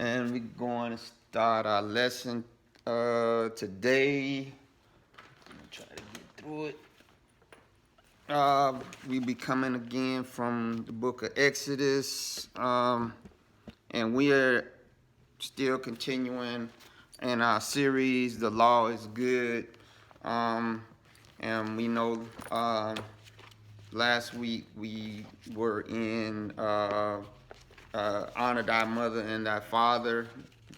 And we're going to start our lesson today. I'm gonna try to get through it. We be coming again from the book of Exodus, and we are still continuing in our series, The Law is Good. And we know last week we were in honor thy mother and thy father,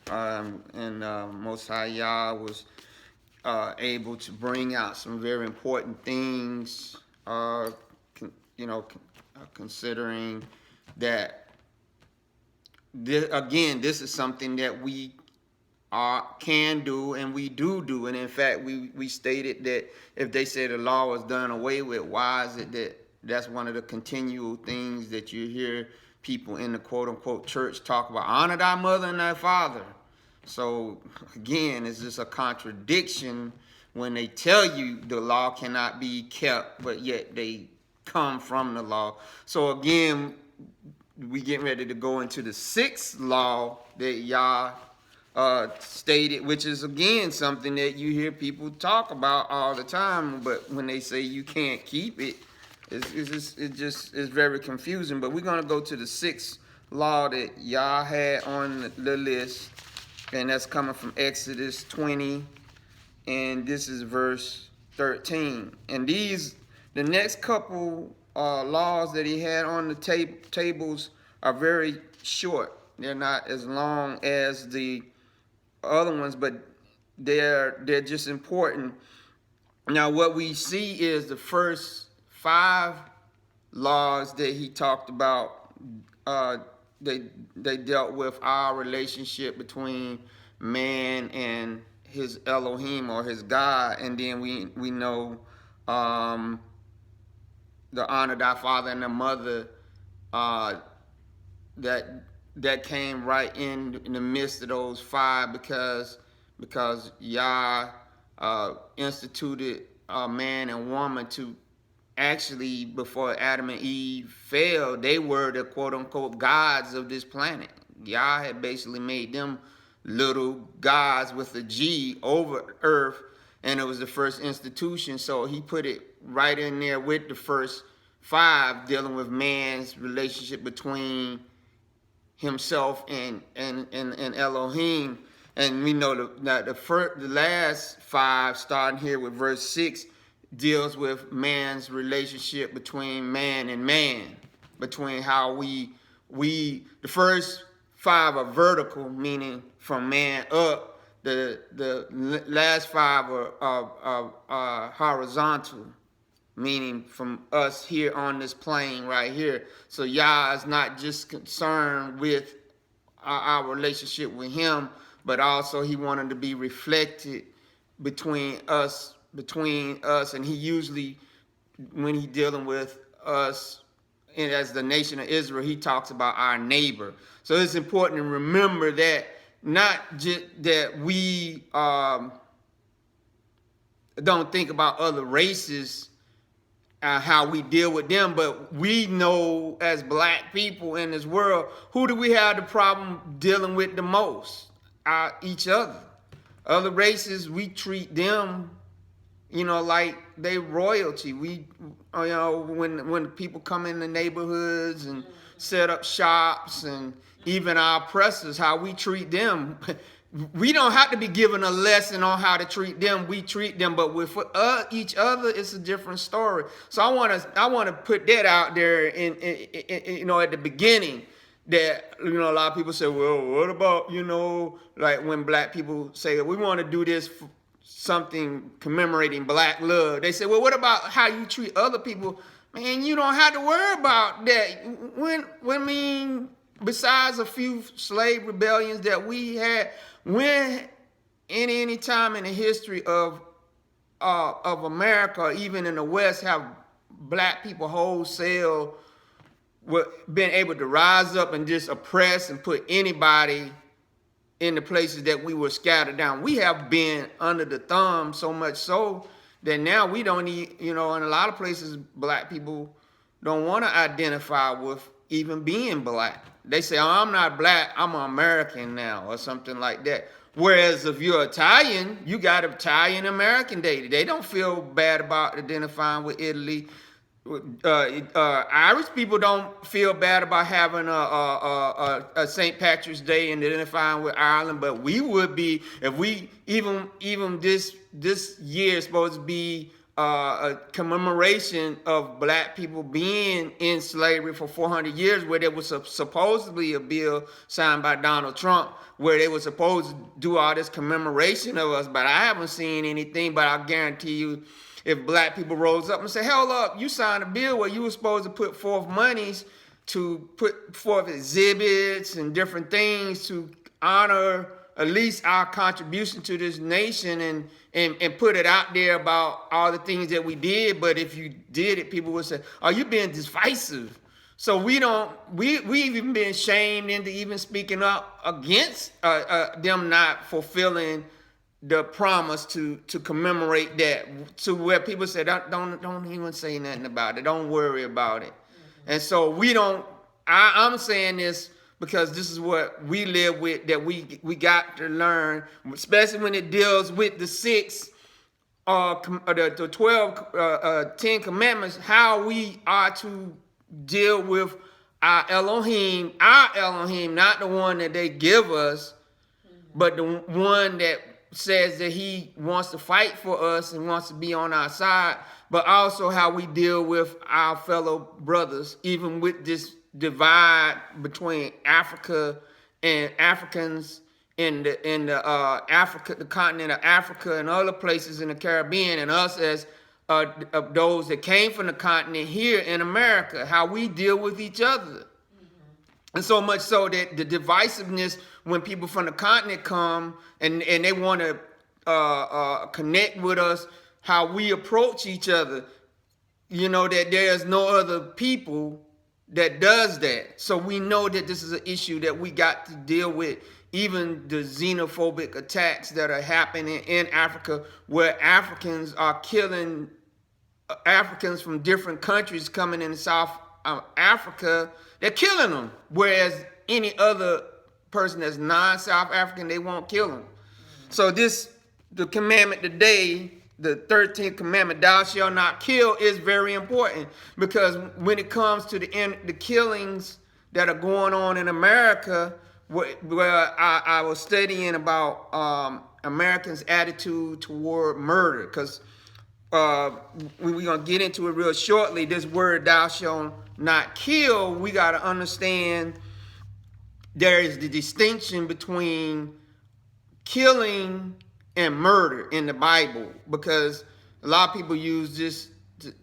and Most High Yah was able to bring out some very important things, considering that this is something that we can do and we do. And in fact, we stated that if they say the law was done away with, why is it that that's one of the continual things that you hear people in the quote-unquote church talk about? Honor thy mother and thy father. So again, it's just a contradiction when they tell you the law cannot be kept, but yet they come from the law. So again, we getting ready to go into the sixth law that Yah stated, which is again something that you hear people talk about all the time, but when they say you can't keep it, it's very confusing. But we're gonna go to the sixth law that Yah had on the list, and that's coming from Exodus 20, and this is verse 13. And the next couple laws that he had on the tables are very short. They're not as long as the other ones, but they're just important. Now, what we see is the first 5 laws that he talked about. They dealt with our relationship between man and his Elohim or his God, and then we know the honor thy father and the mother, that came right in the midst of those 5 because Yah instituted man and woman to actually, before Adam and Eve fell, they were the quote-unquote gods of this planet. Yah had basically made them little gods with a G over earth, and it was the first institution. So he put it right in there with the first 5, dealing with man's relationship between himself and Elohim. And we know the last 5, starting here with verse 6, deals with man's relationship between man and man, between how we the first 5 are vertical, meaning from man up. The last 5 are horizontal, meaning from us here on this plane right here. So Yah is not just concerned with our relationship with him, but also he wanted to be reflected between us, and he usually, when he dealing with us and as the nation of Israel, he talks about our neighbor. So it's important to remember that, not just that we don't think about other races, how we deal with them, but we know as black people in this world, who do we have the problem dealing with the most? Each other. Other races, we treat them, like they royalty. We, when people come in the neighborhoods and set up shops, and even our oppressors, how we treat them. We don't have to be given a lesson on how to treat them. We treat them, but with each other, it's a different story. So I want to put that out there in at the beginning. That a lot of people say, well, what about like when black people say we want to do this for something commemorating black love, they say, well, what about how you treat other people? Man, you don't have to worry about that. Besides a few slave rebellions that we had, when any time in the history of America, even in the West, have black people wholesale been able to rise up and just oppress and put anybody in the places that we were scattered down? We have been under the thumb, so much so that now we don't need, in a lot of places, black people don't want to identify with even being black. They say, oh, I'm not black, I'm an American now, or something like that. Whereas if you're Italian, you got Italian American Day. They don't feel bad about identifying with Italy. Irish people don't feel bad about having a St. Patrick's Day and identifying with Ireland, but we would be if we even this year is supposed to be a commemoration of black people being in slavery for 400 years, where there was supposedly a bill signed by Donald Trump where they were supposed to do all this commemoration of us, but I haven't seen anything. But I guarantee you, if black people rose up and say, "Hold up, you signed a bill where you were supposed to put forth monies to put forth exhibits and different things to honor at least our contribution to this nation and put it out there about all the things that we did," but if you did it, people would say, "Oh, you being divisive." So we've even been shamed into even speaking up against them not fulfilling the promise to commemorate that, to where people say, don't even say nothing about it, don't worry about it. And so I'm saying this because this is what we live with, that we got to learn, especially when it deals with the 10 commandments, how we are to deal with our Elohim, not the one that they give us, but the one that says that he wants to fight for us and wants to be on our side, but also how we deal with our fellow brothers, even with this divide between Africa and Africans in the continent of Africa and other places in the Caribbean, and us as those that came from the continent here in America, how we deal with each other. And so much so that the divisiveness, when people from the continent come and they want to connect with us, how we approach each other, that there's no other people that does that. So we know that this is an issue that we got to deal with, even the xenophobic attacks that are happening in Africa, where Africans are killing Africans from different countries coming in South Africa. They're killing them, whereas any other person that's non-South African, they won't kill them. So the commandment today, the 13th commandment, thou shalt not kill, is very important, because when it comes to the killings that are going on in America, where I was studying about Americans' attitude toward murder, because we're going to get into it real shortly. This word, thou shalt not kill, we got to understand there is the distinction between killing and murder in the Bible, because a lot of people use this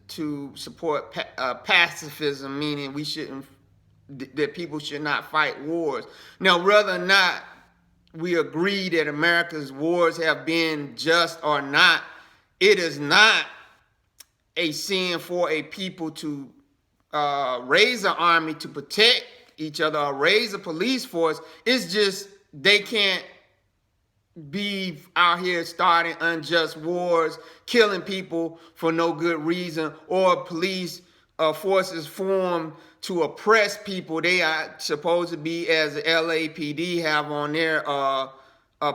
to support pacifism, meaning that people should not fight wars. Now, whether or not we agree that America's wars have been just or not, it is not a sin for a people to raise an army to protect each other or raise a police force. It's just they can't be out here starting unjust wars, killing people for no good reason, or police forces formed to oppress people. They are supposed to be, as the LAPD have on their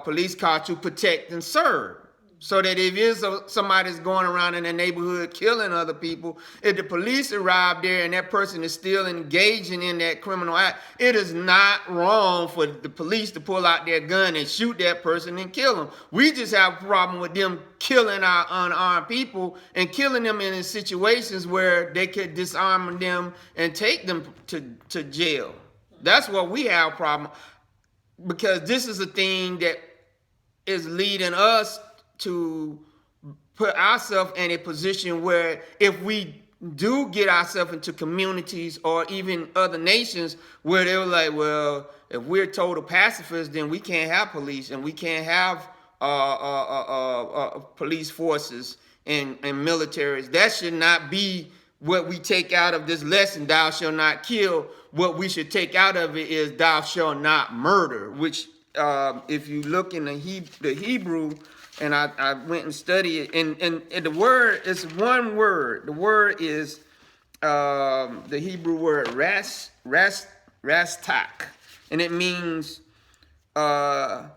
police car, to protect and serve. So that if somebody's going around in the neighborhood killing other people, if the police arrive there and that person is still engaging in that criminal act, it is not wrong for the police to pull out their gun and shoot that person and kill them. We just have a problem with them killing our unarmed people and killing them in situations where they could disarm them and take them to jail. That's what we have a problem, because this is a thing that is leading us to put ourselves in a position where if we do get ourselves into communities or even other nations where they're like, well, if we're total pacifists, then we can't have police and we can't have police forces and militaries. That should not be what we take out of this lesson, thou shalt not kill. What we should take out of it is thou shalt not murder, which if you look in the Hebrew, and I went and studied it, and the word is one word. The word is the Hebrew word rastak, and it means to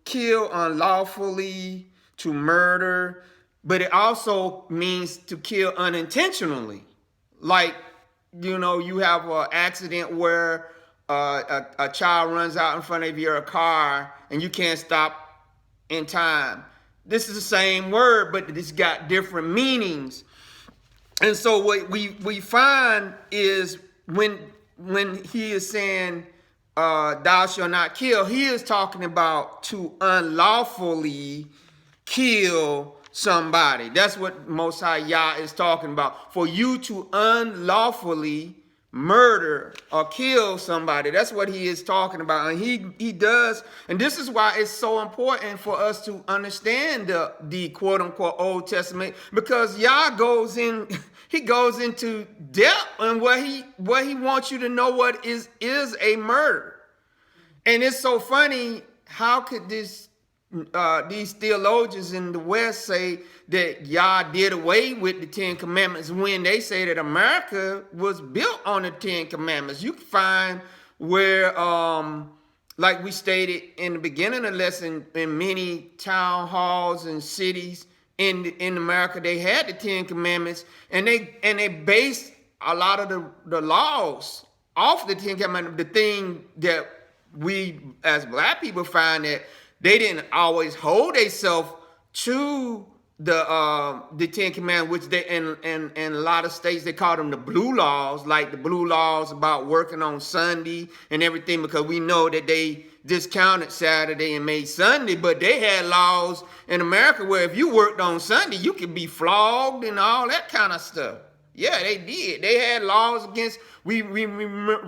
kill unlawfully, to murder, but it also means to kill unintentionally. Like, you have an accident where a child runs out in front of your car and you can't stop in time. This is the same word, but it's got different meanings. And so what we find is when he is saying thou shalt not kill, he is talking about to unlawfully kill somebody. That's what Most High Yah is talking about. For you to unlawfully murder or kill somebody. That's what he is talking about. And he does. And this is why it's so important for us to understand the quote unquote Old Testament, because Yah goes in, he goes into depth on what he wants you to know what is a murder. And it's so funny, how could these theologians in the West say that Yah did away with the 10 Commandments when they say that America was built on the 10 Commandments? You can find where, like we stated in the beginning of the lesson, in many town halls and cities in America, they had the 10 Commandments, and they based a lot of the laws off the 10 Commandments. The thing that we as black people find that they didn't always hold themselves to the 10 Commandments, which they in a lot of states they call them the blue laws, like the blue laws about working on Sunday and everything, because we know that they discounted Saturday and made Sunday, but they had laws in America where if you worked on Sunday, you could be flogged and all that kind of stuff. Yeah, they did. They had laws against. We remember.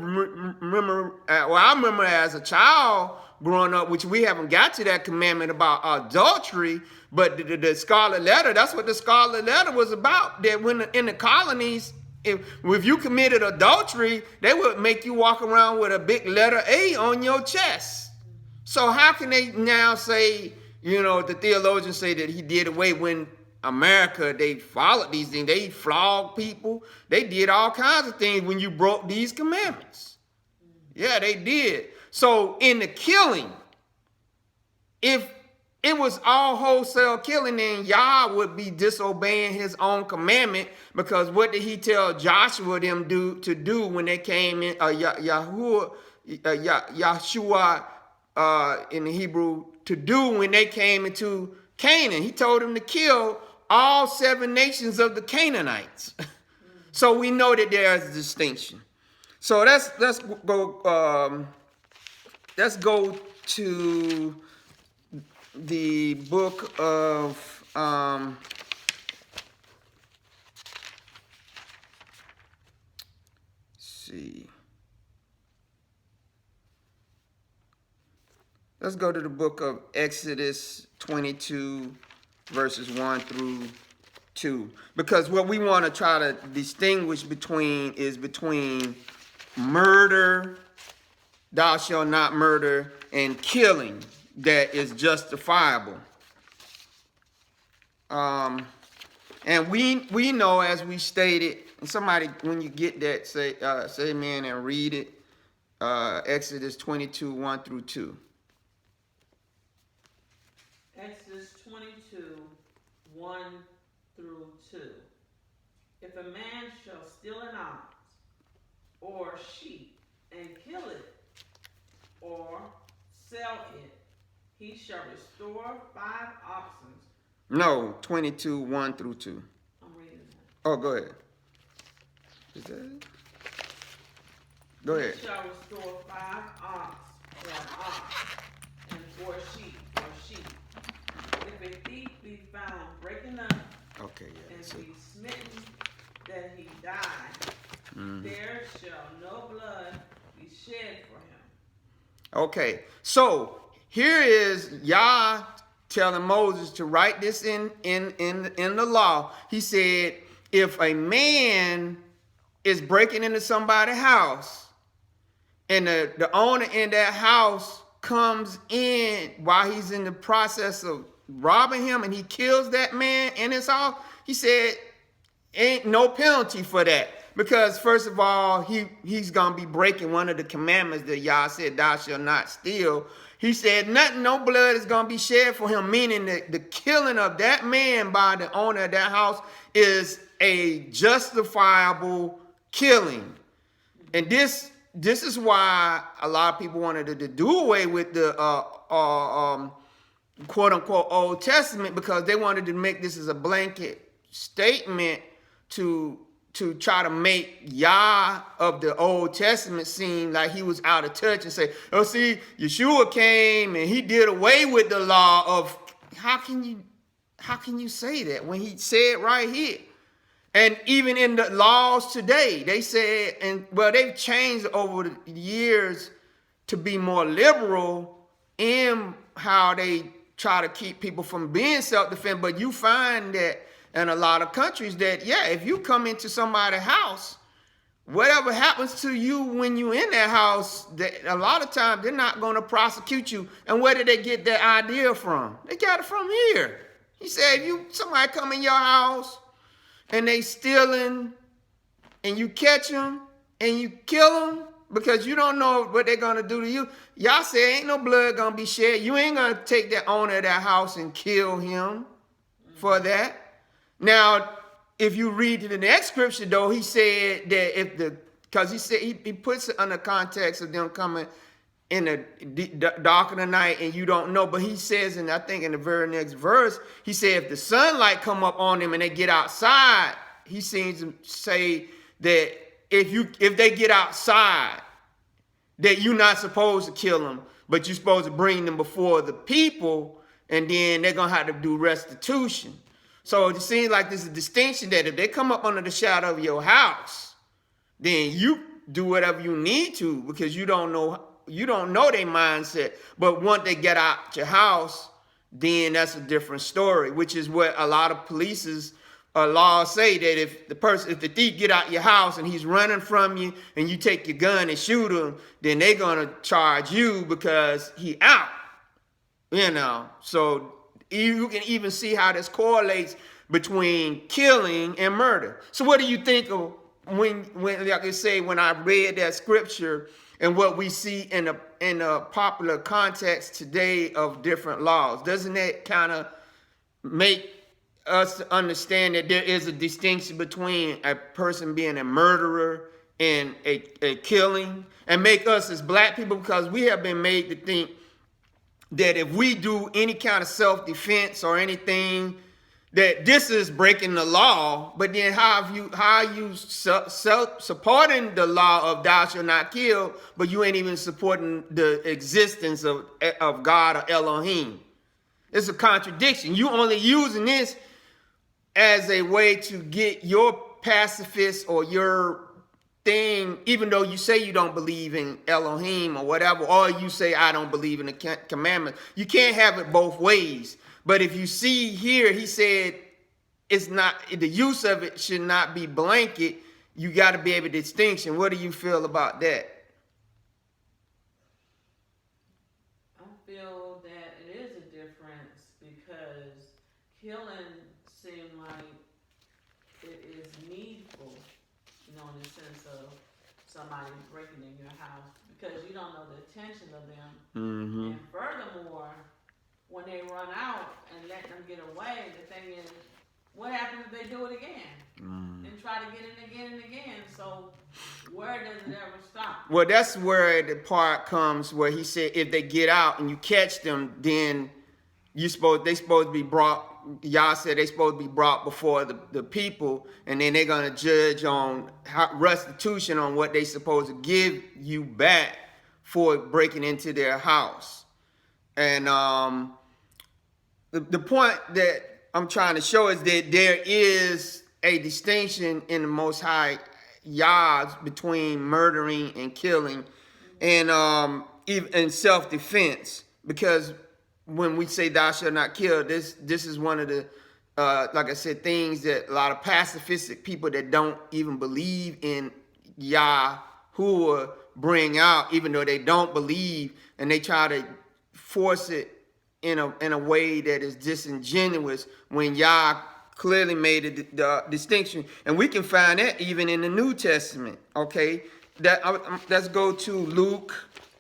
Well, I remember as a child growing up, which we haven't got to that commandment about adultery, but the Scarlet Letter. That's what the Scarlet Letter was about. That when in the colonies, if you committed adultery, they would make you walk around with a big letter A on your chest. So how can they now say, the theologians say that he did away when America, they followed these things. They flogged people. They did all kinds of things when you broke these commandments. Yeah, they did. So in the killing, if it was all wholesale killing, then Yah would be disobeying his own commandment, because what did he tell Joshua them to do when they came in? Yahshua in the Hebrew, to do when they came into Canaan. He told them to kill all 7 nations of the Canaanites. So we know that there is a distinction. So let's go to the book of let's go to the book of Exodus 22 verses 1 through 2, because what we want to try to distinguish between murder, thou shalt not murder, and killing that is justifiable. And we know, as we stated, and somebody, when you get that, say amen and read it. Exodus 22 1 through 2. Exodus 22, 1 through 2. If a man shall steal an ox or sheep and kill it or sell it, he shall restore 5 oxen. No, 22, 1 through 2. I'm reading that. Oh, go ahead. Is that it? Go ahead. He shall restore 5 ox for an ox and 4 sheep for sheep. If a thief be found breaking up and be smitten that he die, there shall no blood be shed for him. Okay, so here is Yah telling Moses to write this in the law. He said, if a man is breaking into somebody's house and the owner in that house comes in while he's in the process of robbing him and he kills that man in his house, he said, ain't no penalty for that. Because first of all, he's gonna be breaking one of the commandments that Yah said, thou shalt not steal. He said nothing, no blood is gonna be shed for him, meaning that the killing of that man by the owner of that house is a justifiable killing. And this is why a lot of people wanted to do away with the quote unquote Old Testament, because they wanted to make this as a blanket statement to try to make Yah of the Old Testament seem like he was out of touch and say, oh, see, Yeshua came and he did away with the law of, how can you say that when he said right here? And even in the laws today, they said, and well, they've changed over the years to be more liberal in how they try to keep people from being self-defense. But you find that in a lot of countries that, yeah, if you come into somebody's house, whatever happens to you when you in that house, that a lot of times they're not going to prosecute you. And where did they get that idea from? They got it from here. He said, if somebody come in your house and they stealing and you catch them and you kill them because you don't know what they're going to do to you, Y'all say ain't no blood going to be shed. You ain't going to take the owner of that house and kill him for that. Now, if you read the next scripture, though, he said that because he said he puts it under context of them coming in the dark of the night and you don't know. But he says, and I think in the very next verse, he said if the sunlight come up on them and they get outside, he seems to say that if they get outside, that you're not supposed to kill them, but you're supposed to bring them before the people, and then they're going to have to do restitution. So it seems like there's a distinction that if they come up under the shadow of your house, then you do whatever you need to, because you don't know their mindset. But once they get out your house, then that's a different story, which is what a lot of laws say, that if the thief get out your house and he's running from you and you take your gun and shoot him, then they're going to charge you because he out, So you can even see how this correlates between killing and murder. So what do you think of when like I say, when I read that scripture and what we see in a popular context today of different laws? Doesn't that kind of make us understand that there is a distinction between a person being a murderer and a killing, and make us as black people, because we have been made to think that if we do any kind of self-defense or anything, that this is breaking the law. But then how are you supporting the law of thou shalt not kill, but you ain't even supporting the existence of God or Elohim? It's a contradiction. You only using this as a way to get your pacifist or your thing, even though you say you don't believe in Elohim or whatever, or you say I don't believe in the commandments. You can't have it both ways. But if you see here, he said it's not, the use of it should not be blanket. You got to be able to distinction. What do you feel about that? I feel that it is a difference, because killing seems like it is needful, in the sense of somebody breaking in your house, because you don't know the intention of them. Mm-hmm. And furthermore, when they run out and let them get away, the thing is, what happens if they do it again? And try to get in again and again? So where does it ever stop? Well, that's where the part comes where he said if they get out and you catch them, then they supposed to be brought. Y'all said they supposed to be brought before the people, and then they're going to judge on restitution on what they supposed to give you back for breaking into their house. And the point that I'm trying to show is that there is a distinction in the Most High Yah's between murdering and killing, and even self-defense, because when we say thou shalt not kill, this is one of the, like I said, things that a lot of pacifistic people that don't even believe in Yahuwah bring out, even though they don't believe, and they try to force it in a way that is disingenuous when Yah clearly made the distinction, and we can find that even in the New Testament. Okay, let's go to Luke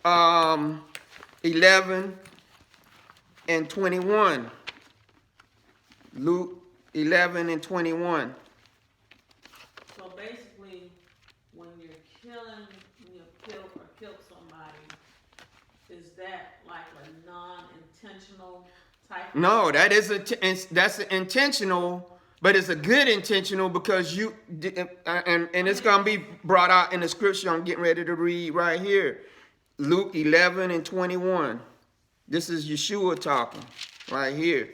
11 and 21. Luke 11 and 21. So basically, when you're killing, kill somebody, is that like a non-intentional type? No, that's intentional, but it's a good intentional, because you and it's gonna be brought out in the scripture I'm getting ready to read right here, Luke 11 and 21. This is Yeshua talking right here.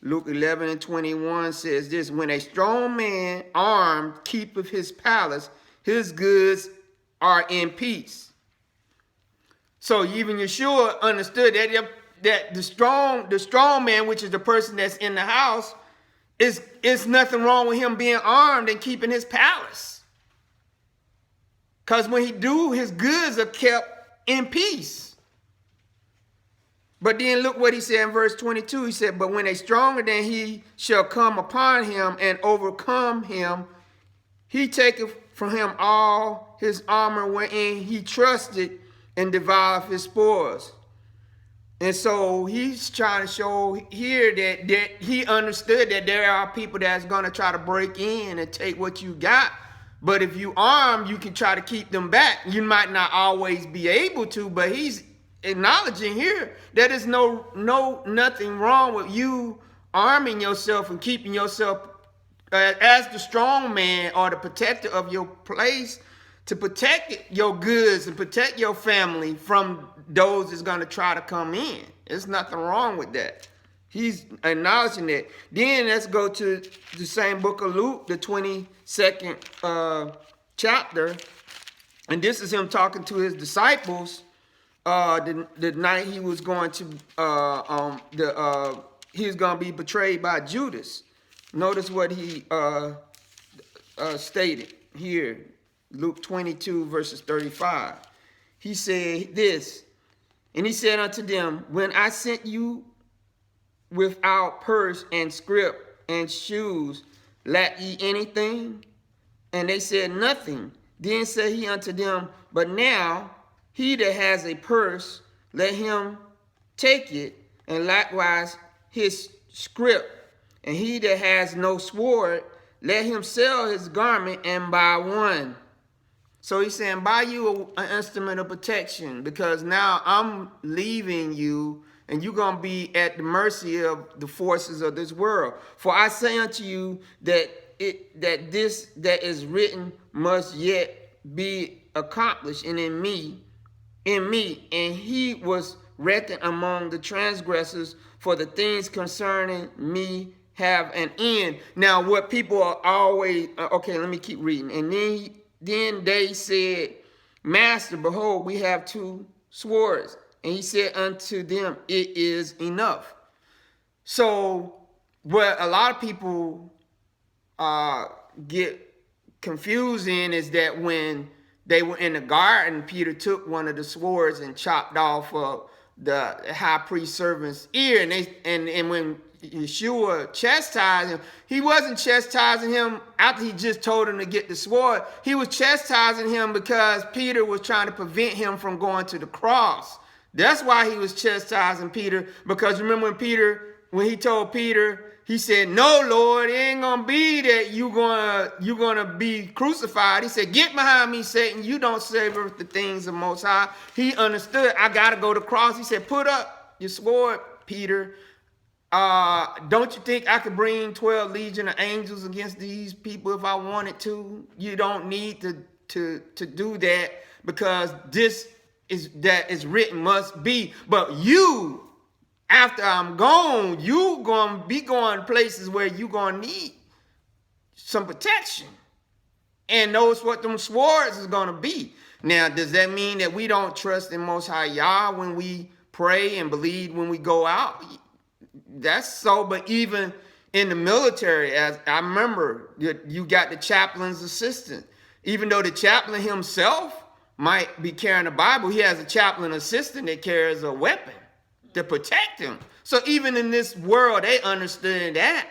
Luke 11 and 21 says this: when a strong man armed keepeth his palace, his goods are in peace. So even Yeshua understood that the strong man, which is the person that's in the house, is nothing wrong with him being armed and keeping his palace. Because when he do, his goods are kept in peace. But then look what he said in verse 22. He said, but when a stronger than he shall come upon him and overcome him, he taketh from him all his armor wherein he trusted, and devour his spoils. And so he's trying to show here that he understood that there are people that's going to try to break in and take what you got. But if you arm, you can try to keep them back. You might not always be able to, but he's acknowledging here that there's nothing wrong with you arming yourself and keeping yourself as the strong man or the protector of your place, to protect your goods and protect your family from those that's going to try to come in. There's nothing wrong with that. He's acknowledging that. Then let's go to the same book of Luke, the 22nd chapter. And this is him talking to his disciples the night he was going to, he was going to be betrayed by Judas. Notice what he stated here. Luke 22 verses 35. He said this, and he said unto them, when I sent you without purse and scrip and shoes, lack ye anything? And they said, nothing. Then said he unto them, but now he that has a purse, let him take it, and likewise his scrip. And he that has no sword, let him sell his garment and buy one. So he's saying, buy you an instrument of protection, because now I'm leaving you and you're going to be at the mercy of the forces of this world. For I say unto you that this that is written must yet be accomplished, and in me, and he was reckoned among the transgressors, for the things concerning me have an end. Now what people are always, okay, let me keep reading. And then they said, Master, behold, we have two swords. And he said unto them, it is enough. So what a lot of people get confused in is that when they were in the garden, Peter took one of the swords and chopped off the high priest servant's ear. And when Yeshua chastised him, he wasn't chastising him after he just told him to get the sword. He was chastising him because Peter was trying to prevent him from going to the cross. That's why he was chastising Peter, because remember when he told Peter, he said, no, Lord, it ain't gonna be that you're gonna be crucified. He said, get behind me, Satan. You don't savor the things of Most High. He understood, I gotta go to the cross. He said, put up your sword, Peter. Don't you think I could bring 12 legion of angels against these people if I wanted to? You don't need to do that, because this is that is written must be. But you, after I'm gone, you gonna be going places where you gonna need some protection. And those what them swords is gonna be. Now, does that mean that we don't trust in Most High Yah when we pray and believe when we go out? That's so, but even in the military, as I remember, you got the chaplain's assistant. Even though the chaplain himself might be carrying a Bible, he has a chaplain assistant that carries a weapon. to protect him. So even in this world, they understood that.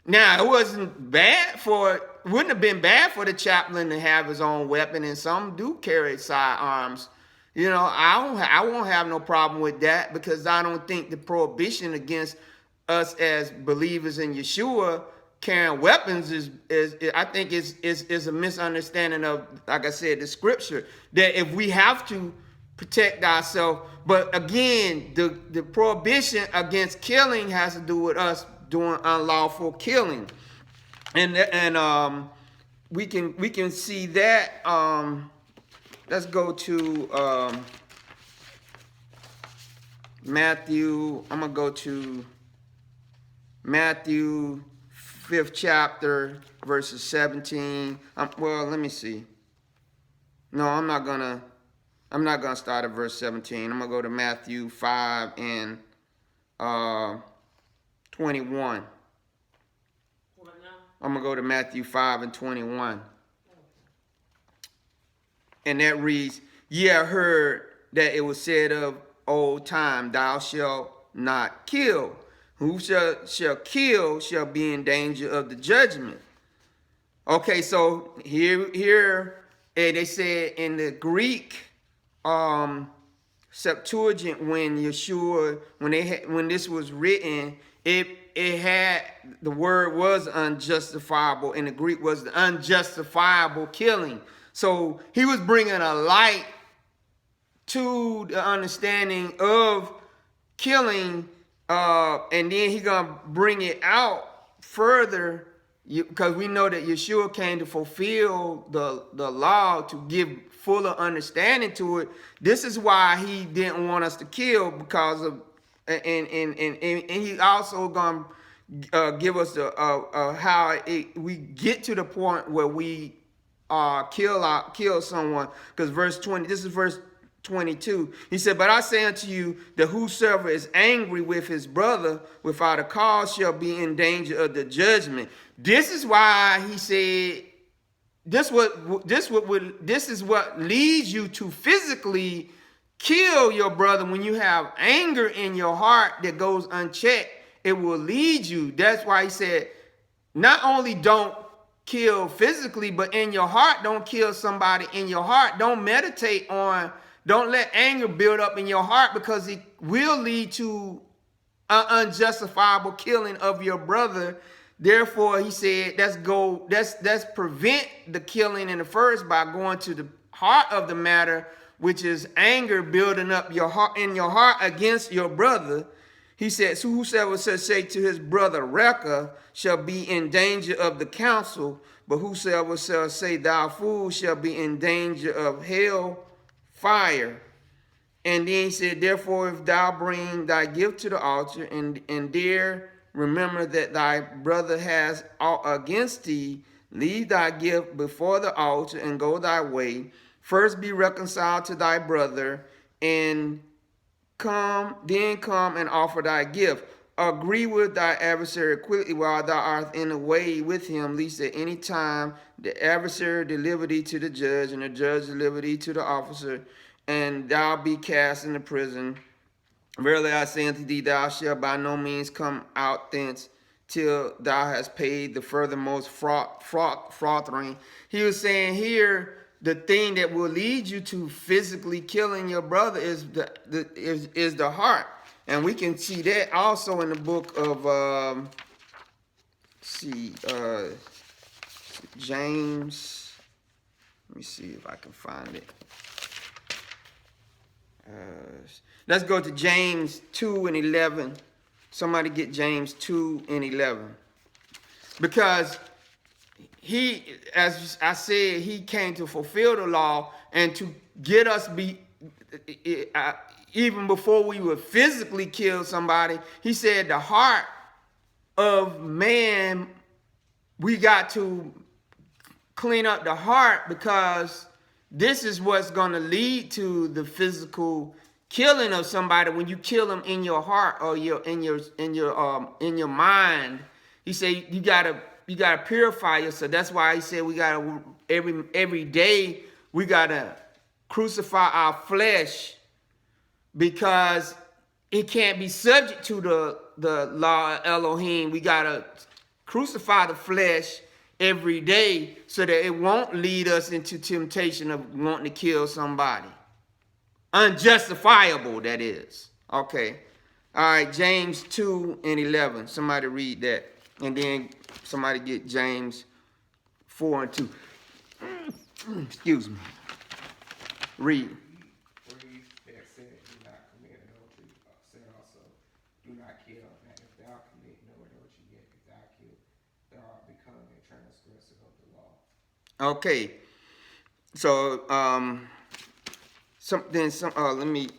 Now, it wouldn't have been bad for the chaplain to have his own weapon, and some do carry sidearms. You know, I won't have no problem with that, because I don't think the prohibition against us as believers in Yeshua carrying weapons is I think is a misunderstanding of, like I said, the scripture, that if we have to protect ourselves. But again, the prohibition against killing has to do with us doing unlawful killing, and we can see that. Let's go to Matthew. I'm gonna go to Matthew 5th chapter, verses 17. Well, let me see. No, I'm not gonna start at verse 17. I'm gonna go to Matthew 5 and 21. What now? I'm gonna go to Matthew 5 and 21. And that reads, "Ye have heard that it was said of old time, thou shalt not kill. Who shall kill shall be in danger of the judgment." Okay, so here they said in the Greek Septuagint, when this was written, it had, the word was unjustifiable, and the Greek was the unjustifiable killing. So he was bringing a light to the understanding of killing, and then he gonna bring it out further, because we know that Yeshua came to fulfill the law, to give fuller understanding to it. This is why he didn't want us to kill, because of, and he also gonna give us how we get to the point where we kill someone. Because this is verse 22. He said, "But I say unto you that whosoever is angry with his brother without a cause shall be in danger of the judgment." This is why he said, this is what leads you to physically kill your brother. When you have anger in your heart that goes unchecked, it will lead you. That's why he said, not only don't kill physically, but in your heart, don't kill somebody in your heart. Don't let anger build up in your heart, because it will lead to an unjustifiable killing of your brother. Therefore, he said, let's prevent the killing in the first by going to the heart of the matter, which is anger building up in your heart against your brother. He said, "So whosoever shall say to his brother, Reka, shall be in danger of the council, but whosoever shall say, thou fool, shall be in danger of hell fire." And then he said, "Therefore, if thou bring thy gift to the altar, and there remember that thy brother has aught against thee, leave thy gift before the altar and go thy way. First be reconciled to thy brother, and come and offer thy gift. Agree with thy adversary quickly while thou art in the way with him, lest at any time the adversary deliver thee to the judge, and the judge deliver thee to the officer, and thou be cast into prison. Verily I say unto thee, thou shalt by no means come out thence till thou hast paid the furthermost frothering." He was saying here, the thing that will lead you to physically killing your brother is the heart. And we can see that also in the book of James. Let me see if I can find it. Let's go to James 2 and 11. Somebody get James 2 and 11. Because he, as I said, he came to fulfill the law and to get us even before we would physically kill somebody. He said the heart of man, we got to clean up the heart, because this is what's going to lead to the physical killing of somebody. When you kill them in your heart or in your mind, he said you gotta purify yourself. That's why he said we gotta every day we gotta crucify our flesh, because it can't be subject to the law of Elohim. We gotta crucify the flesh every day so that it won't lead us into temptation of wanting to kill somebody. Unjustifiable, that is. Okay. All right, James 2:11. Somebody read that. And then somebody get James 4:2. Excuse me. Read. Okay, so let me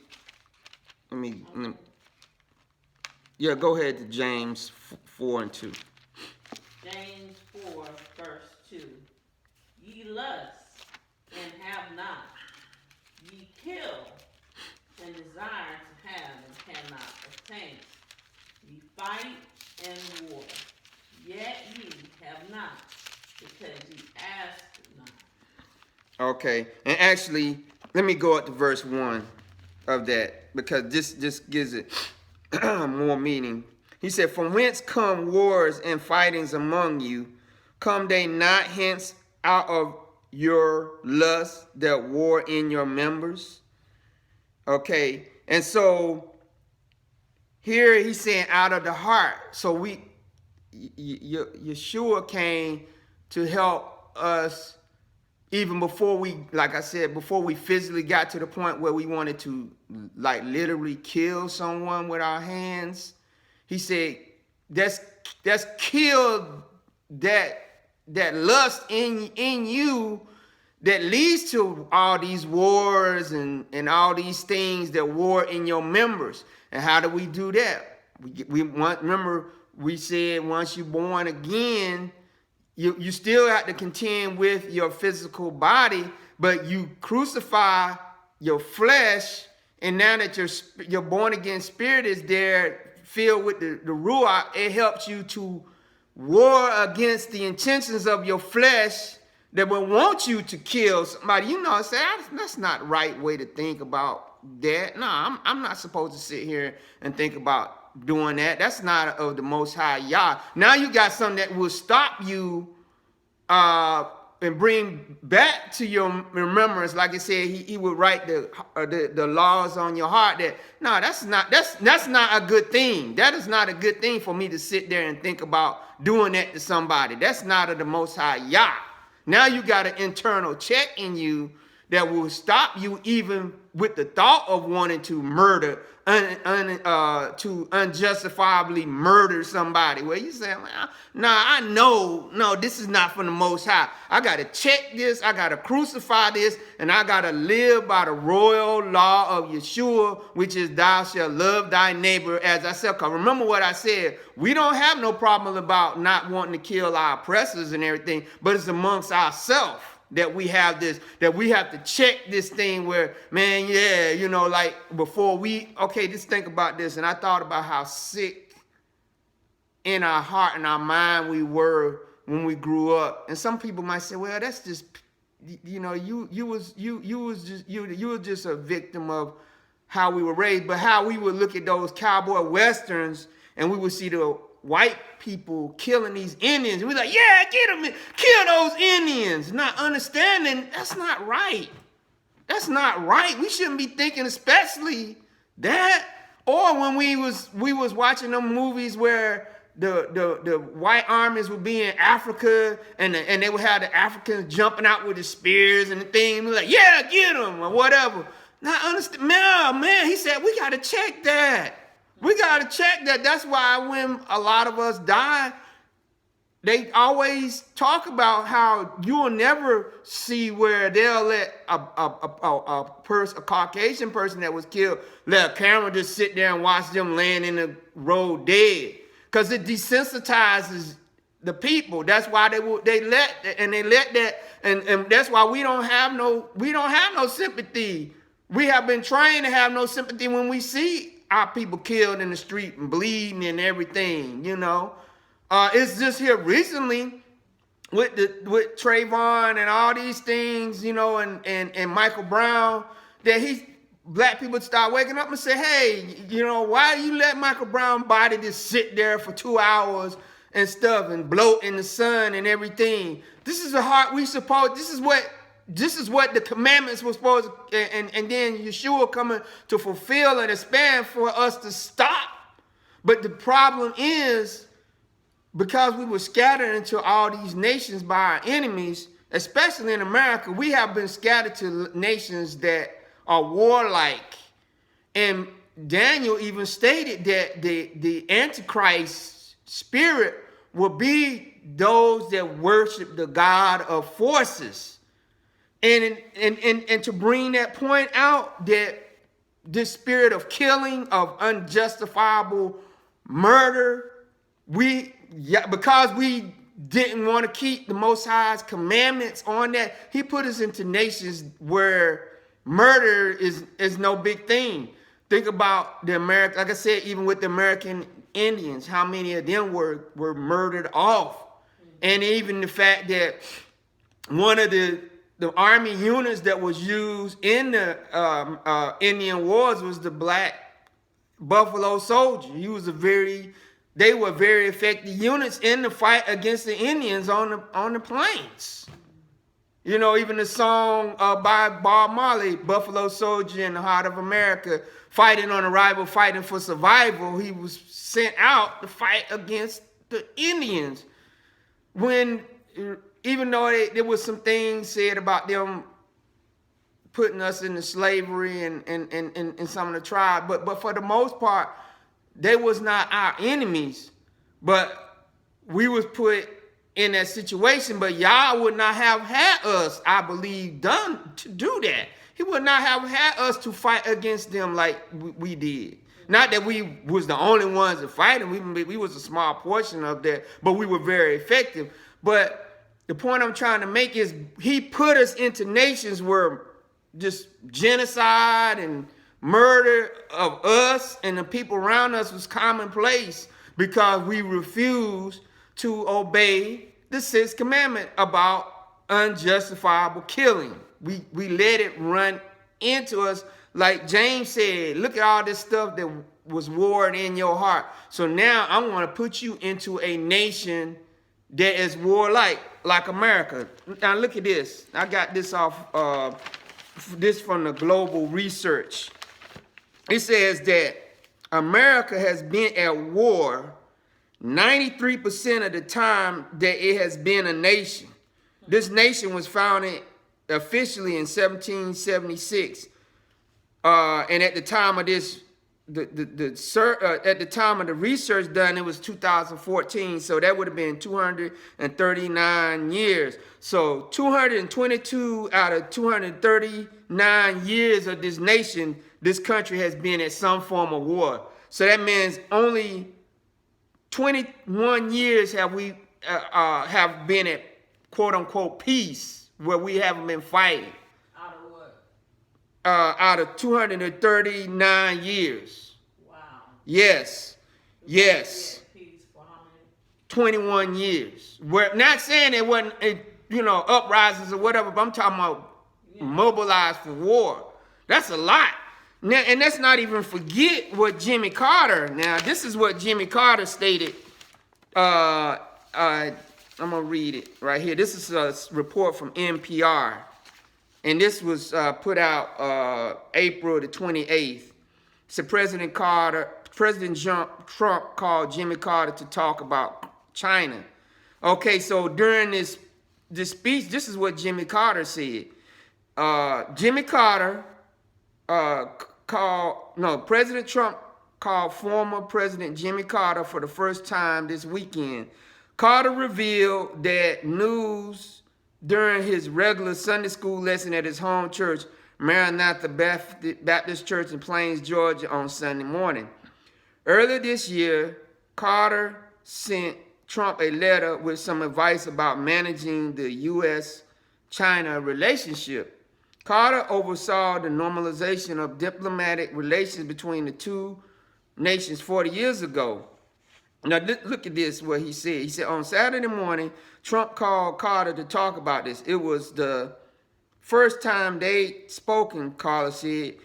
yeah, go ahead to James 4:2. James 4 verse 2. Ye lust and have not, ye kill and desire to have and cannot obtain. Ye fight and war, yet ye have not, because ye ask not. Okay, and actually, let me go up to verse 1 of that, because this gives it more meaning. He said, from whence come wars and fightings among you? Come they not hence out of your lust that war in your members? Okay, and so here he's saying out of the heart. So Yeshua came to help us even before we, like I said, before we physically got to the point where we wanted to like literally kill someone with our hands. He said, that's killed that lust in you that leads to all these wars and all these things that war in your members. And how do we do that? Remember we said once you're born again, you still have to contend with your physical body, but you crucify your flesh, and now that your born again spirit is there, filled with the Ruach, it helps you to war against the intentions of your flesh that will want you to kill somebody. You know, say that's not the right way to think about that. No, I'm not supposed to sit here and think about doing that. That's not of the Most High Yah. Now you got something that will stop you and bring back to your remembrance. Like I said, he would write the laws on your heart. That no, that's not a good thing. That is not a good thing for me to sit there and think about doing that to somebody. That's not of the Most High Yah. Now you got an internal check in you that will stop you even with the thought of wanting to murder, to unjustifiably murder somebody. Well, you say, nah, I know, no, this is not from the Most High. I got to check this, I got to crucify this, and I got to live by the royal law of Yeshua, which is thou shalt love thy neighbor as thyself. Because remember what I said, we don't have no problem about not wanting to kill our oppressors and everything, but it's amongst ourselves that we have this, that we have to check this thing where, man, yeah, you know, like before just think about this. And I thought about how sick in our heart and our mind we were when we grew up. And some people might say, well, that's just, you know, you were just a victim of how we were raised. But how we would look at those cowboy westerns and we would see the white people killing these Indians. We're like, yeah, get them, kill those Indians. Not understanding that's not right. That's not right. We shouldn't be thinking especially that. Or when we was watching them movies where the white armies would be in Africa and they would have the Africans jumping out with the spears and the thing. We're like, yeah, get them or whatever. Not understand. Man, he said, we got to check that. We got to check that. That's why when a lot of us die, they always talk about how you will never see where they'll let a Caucasian person that was killed, let a camera just sit there and watch them laying in the road dead. Because it desensitizes the people. That's why they let that, and that's why we don't have no sympathy. We have been trained to have no sympathy when we see our people killed in the street and bleeding and everything, you know. It's just here recently with Trayvon and all these things, you know, and Michael Brown, that black people start waking up and say, hey, you know, why you let Michael Brown body just sit there for 2 hours and stuff and bloat in the sun and everything? This is this is what the commandments were supposed to, and then Yeshua coming to fulfill and expand for us to stop. But the problem is, because we were scattered into all these nations by our enemies, especially in America, we have been scattered to nations that are warlike. And Daniel even stated that the Antichrist spirit will be those that worship the God of forces. And to bring that point out, that this spirit of killing, of unjustifiable murder, because we didn't want to keep the Most High's commandments on that, he put us into nations where murder is no big thing. Think about the American, like I said, even with the American Indians, how many of them were murdered off. And even the fact that one of the army units that was used in the Indian wars was the black Buffalo Soldier. They were very effective units in the fight against the Indians on the plains. You know, even the song by Bob Marley, Buffalo Soldier in the Heart of America, fighting on arrival, fighting for survival. He was sent out to fight against the Indians. Even though there was some things said about them putting us into slavery and some of the tribe, but for the most part, they was not our enemies, but we was put in that situation. But Yah would not have had us, I believe, done to do that. He would not have had us to fight against them like we did. Not that we was the only ones that fighting. We was a small portion of that, but we were very effective. But the point I'm trying to make is he put us into nations where just genocide and murder of us and the people around us was commonplace because we refused to obey the sixth commandment about unjustifiable killing. We let it run into us. Like James said, look at all this stuff that was warred in your heart. So now I want to put you into a nation that is warlike, like America. Now look at this. I got this off this from the Global Research. It says that America has been at war 93% of the time that it has been a nation. This nation was founded officially in 1776. And at the time of this, at the time of the research done, it was 2014. So that would have been 239 years. So 222 out of 239 years of this nation, this country has been at some form of war. So that means only 21 years have we have been at quote unquote peace, where we haven't been fighting. Out of what? Out of 239 years. Wow. Yes. Yes. Peace for how many? 21 years. We're not saying it wasn't, uprisings or whatever, but I'm talking about mobilized for war. That's a lot. Now, and let's not even forget what Jimmy Carter. Now, this is what Jimmy Carter stated. I'm gonna read it right here. This is a report from NPR, and this was put out April the 28th. So President Trump called Jimmy Carter to talk about China. Okay, so during this speech, this is what Jimmy Carter said. Jimmy Carter President Trump called former President Jimmy Carter for the first time this weekend. Carter revealed that news during his regular Sunday school lesson at his home church, Maranatha Baptist Church in Plains, Georgia, on Sunday morning. Earlier this year, Carter sent Trump a letter with some advice about managing the U.S.-China relationship. Carter oversaw the normalization of diplomatic relations between the two nations 40 years ago. Now, look at this, what he said. He said, on Saturday morning, Trump called Carter to talk about this. It was the first time they'd spoken, Carter said.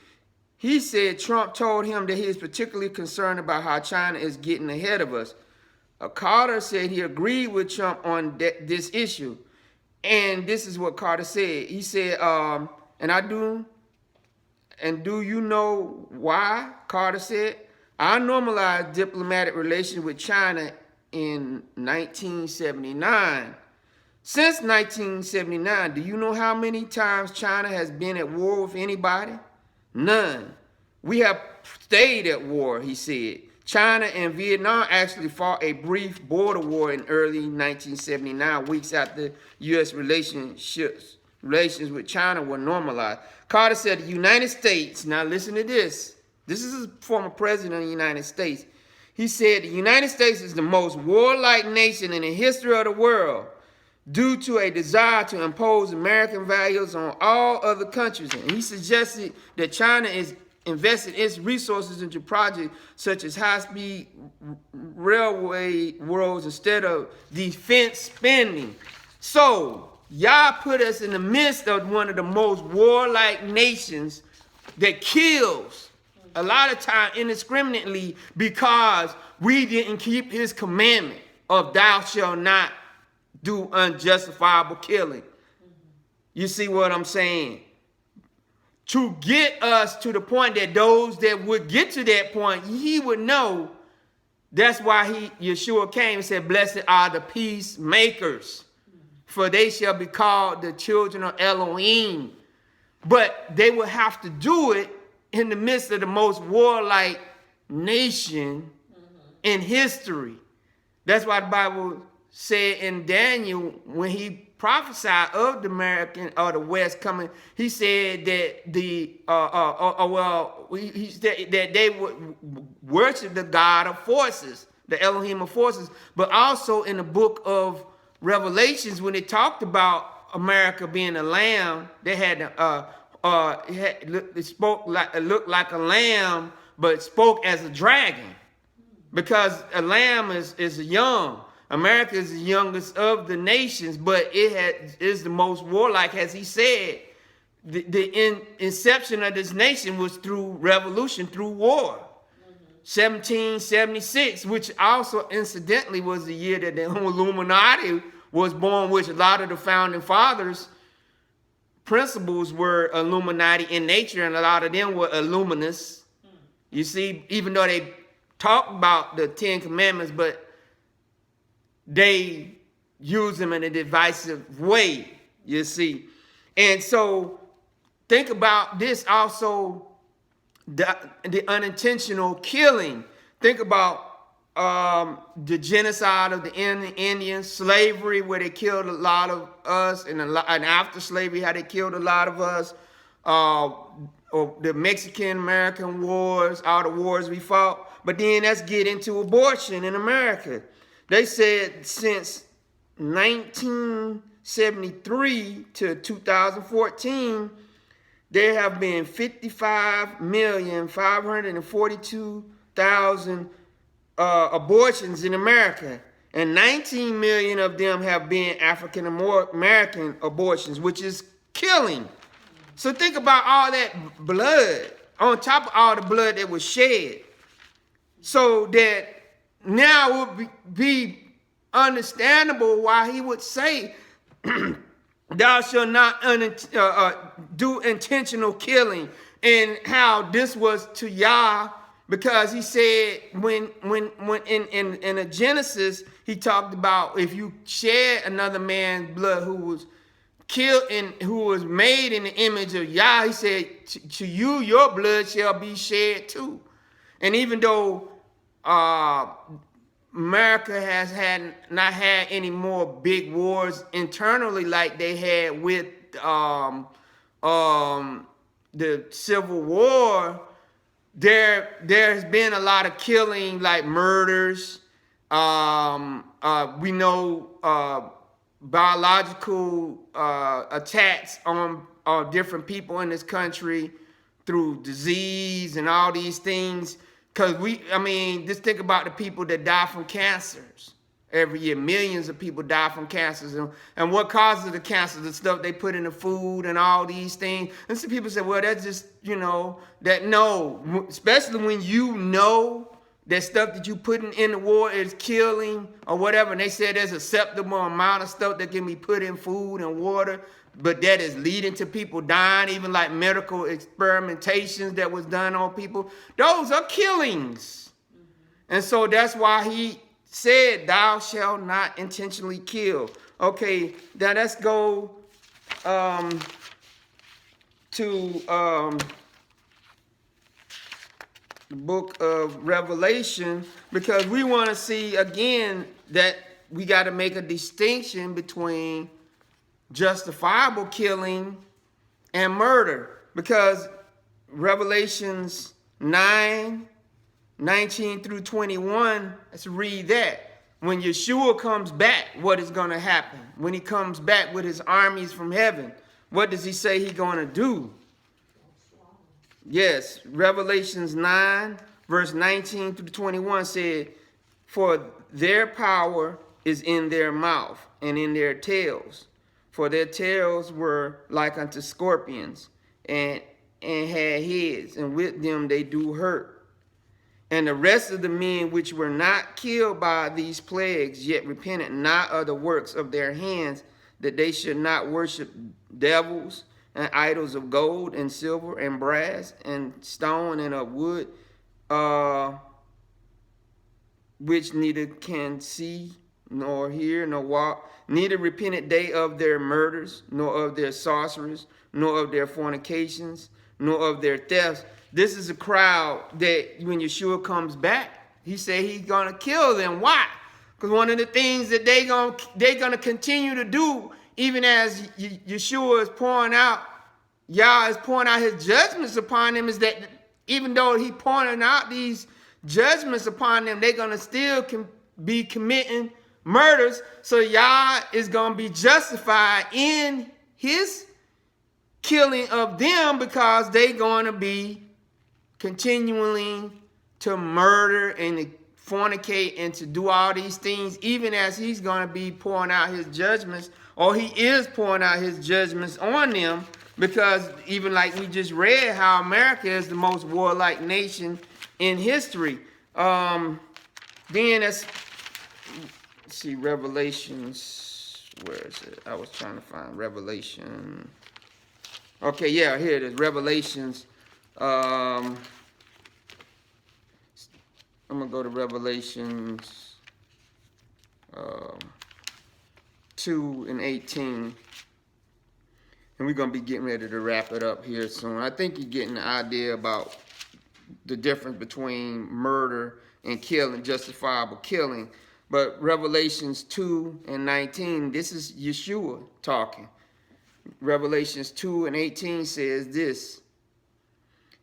he said Trump told him that he is particularly concerned about how China is getting ahead of us. Carter said he agreed with Trump on this issue. And this is what Carter said. He said, do you know why? Carter said, I normalized diplomatic relations with China in 1979. Since 1979, do you know how many times China has been at war with anybody? None. We have stayed at war, he said. China and Vietnam actually fought a brief border war in early 1979, weeks after U.S. relations with China were normalized. Carter said the United States, now listen to this. This is a former president of the United States. He said the United States is the most warlike nation in the history of the world due to a desire to impose American values on all other countries. And he suggested that China is invested its resources into projects such as high-speed railway roads instead of defense spending. So, y'all put us in the midst of one of the most warlike nations that kills a lot of time indiscriminately because we didn't keep his commandment of thou shalt not do unjustifiable killing. You see what I'm saying? To get us to the point that those that would get to that point, he would know. That's why Yeshua came and said, blessed are the peacemakers, for they shall be called the children of Elohim. But they will have to do it in the midst of the most warlike nation in history. That's why the Bible said in Daniel, when he prophesied of the American or the West coming, he said that he said that they would worship the God of forces, the Elohim of forces. But also in the book of Revelations, when it talked about America being a lamb, they had it looked like a lamb, but spoke as a dragon, because a lamb is young. America is the youngest of the nations, but it is the most warlike. As he said, the inception of this nation was through revolution, through war. 1776, which also incidentally was the year that the Illuminati was born, which a lot of the founding fathers' principles were Illuminati in nature, and a lot of them were Illuminists. You see, even though they talk about the Ten Commandments, but they use them in a divisive way, you see. And so think about this also, the unintentional killing. Think about the genocide of the Indians, slavery, where they killed a lot of us, and after slavery, how they killed a lot of us, or the Mexican-American wars, all the wars we fought. But then let's get into abortion in America. They said since 1973 to 2014, there have been 55,542,000 abortions in America, and 19 million of them have been African American abortions, which is killing. So think about all that blood on top of all the blood that was shed, so that now it would be understandable why he would say, thou shalt not do intentional killing, and how this was to Yah, because he said when in the Genesis, he talked about if you shed another man's blood who was killed and who was made in the image of Yah, he said, to you, your blood shall be shed too. And even though America has not had any more big wars internally like they had with the Civil War, there's been a lot of killing, like murders. We know biological attacks on different people in this country through disease and all these things. Because just think about the people that die from cancers. Every year, millions of people die from cancers. And what causes the cancer? The stuff they put in the food and all these things. And some people say, well, that's just, that no. Especially when you know that stuff that you putting in the water is killing or whatever. And they say there's a acceptable amount of stuff that can be put in food and water, but that is leading to people dying, even like medical experimentations that was done on people. Those are killings. And so that's why he said, thou shalt not intentionally kill. Okay, now let's go to the book of Revelation, because we want to see again that we got to make a distinction between justifiable killing and murder, because Revelations 9:19 through 21, let's read that. When Yeshua comes back, what is going to happen? When he comes back with his armies from heaven, what does he say he's going to do? Yes, Revelations 9, verse 19 through 21 said, for their power is in their mouth and in their tails. For their tails were like unto scorpions, and had heads, and with them they do hurt. And the rest of the men which were not killed by these plagues, yet repented not of the works of their hands, that they should not worship devils and idols of gold and silver and brass and stone and of wood, which neither can see nor hear nor walk, neither repented they of their murders, nor of their sorceries, nor of their fornications, nor of their thefts. This is a crowd that when Yeshua comes back, he said he's going to kill them. Why? Because one of the things that they're going to continue to do, even as Yeshua is pouring out, Yah is pouring out his judgments upon them, is that even though he pouring out these judgments upon them, they're going to still be committing murders. So Yah is going to be justified in his killing of them, because they're going to be continuing to murder and to fornicate and to do all these things, even as he's going to be pouring out his judgments, or he is pouring out his judgments on them, because even like we just read how America is the most warlike nation in history. Then let's see, Revelations, where is it? I was trying to find Revelation. Okay, yeah, here it is, Revelations. I'm going to go to Revelations 2:18. And we're going to be getting ready to wrap it up here soon. I think you're getting the idea about the difference between murder and killing, justifiable killing. But Revelations 2:19, this is Yeshua talking. Revelations 2:18 says this,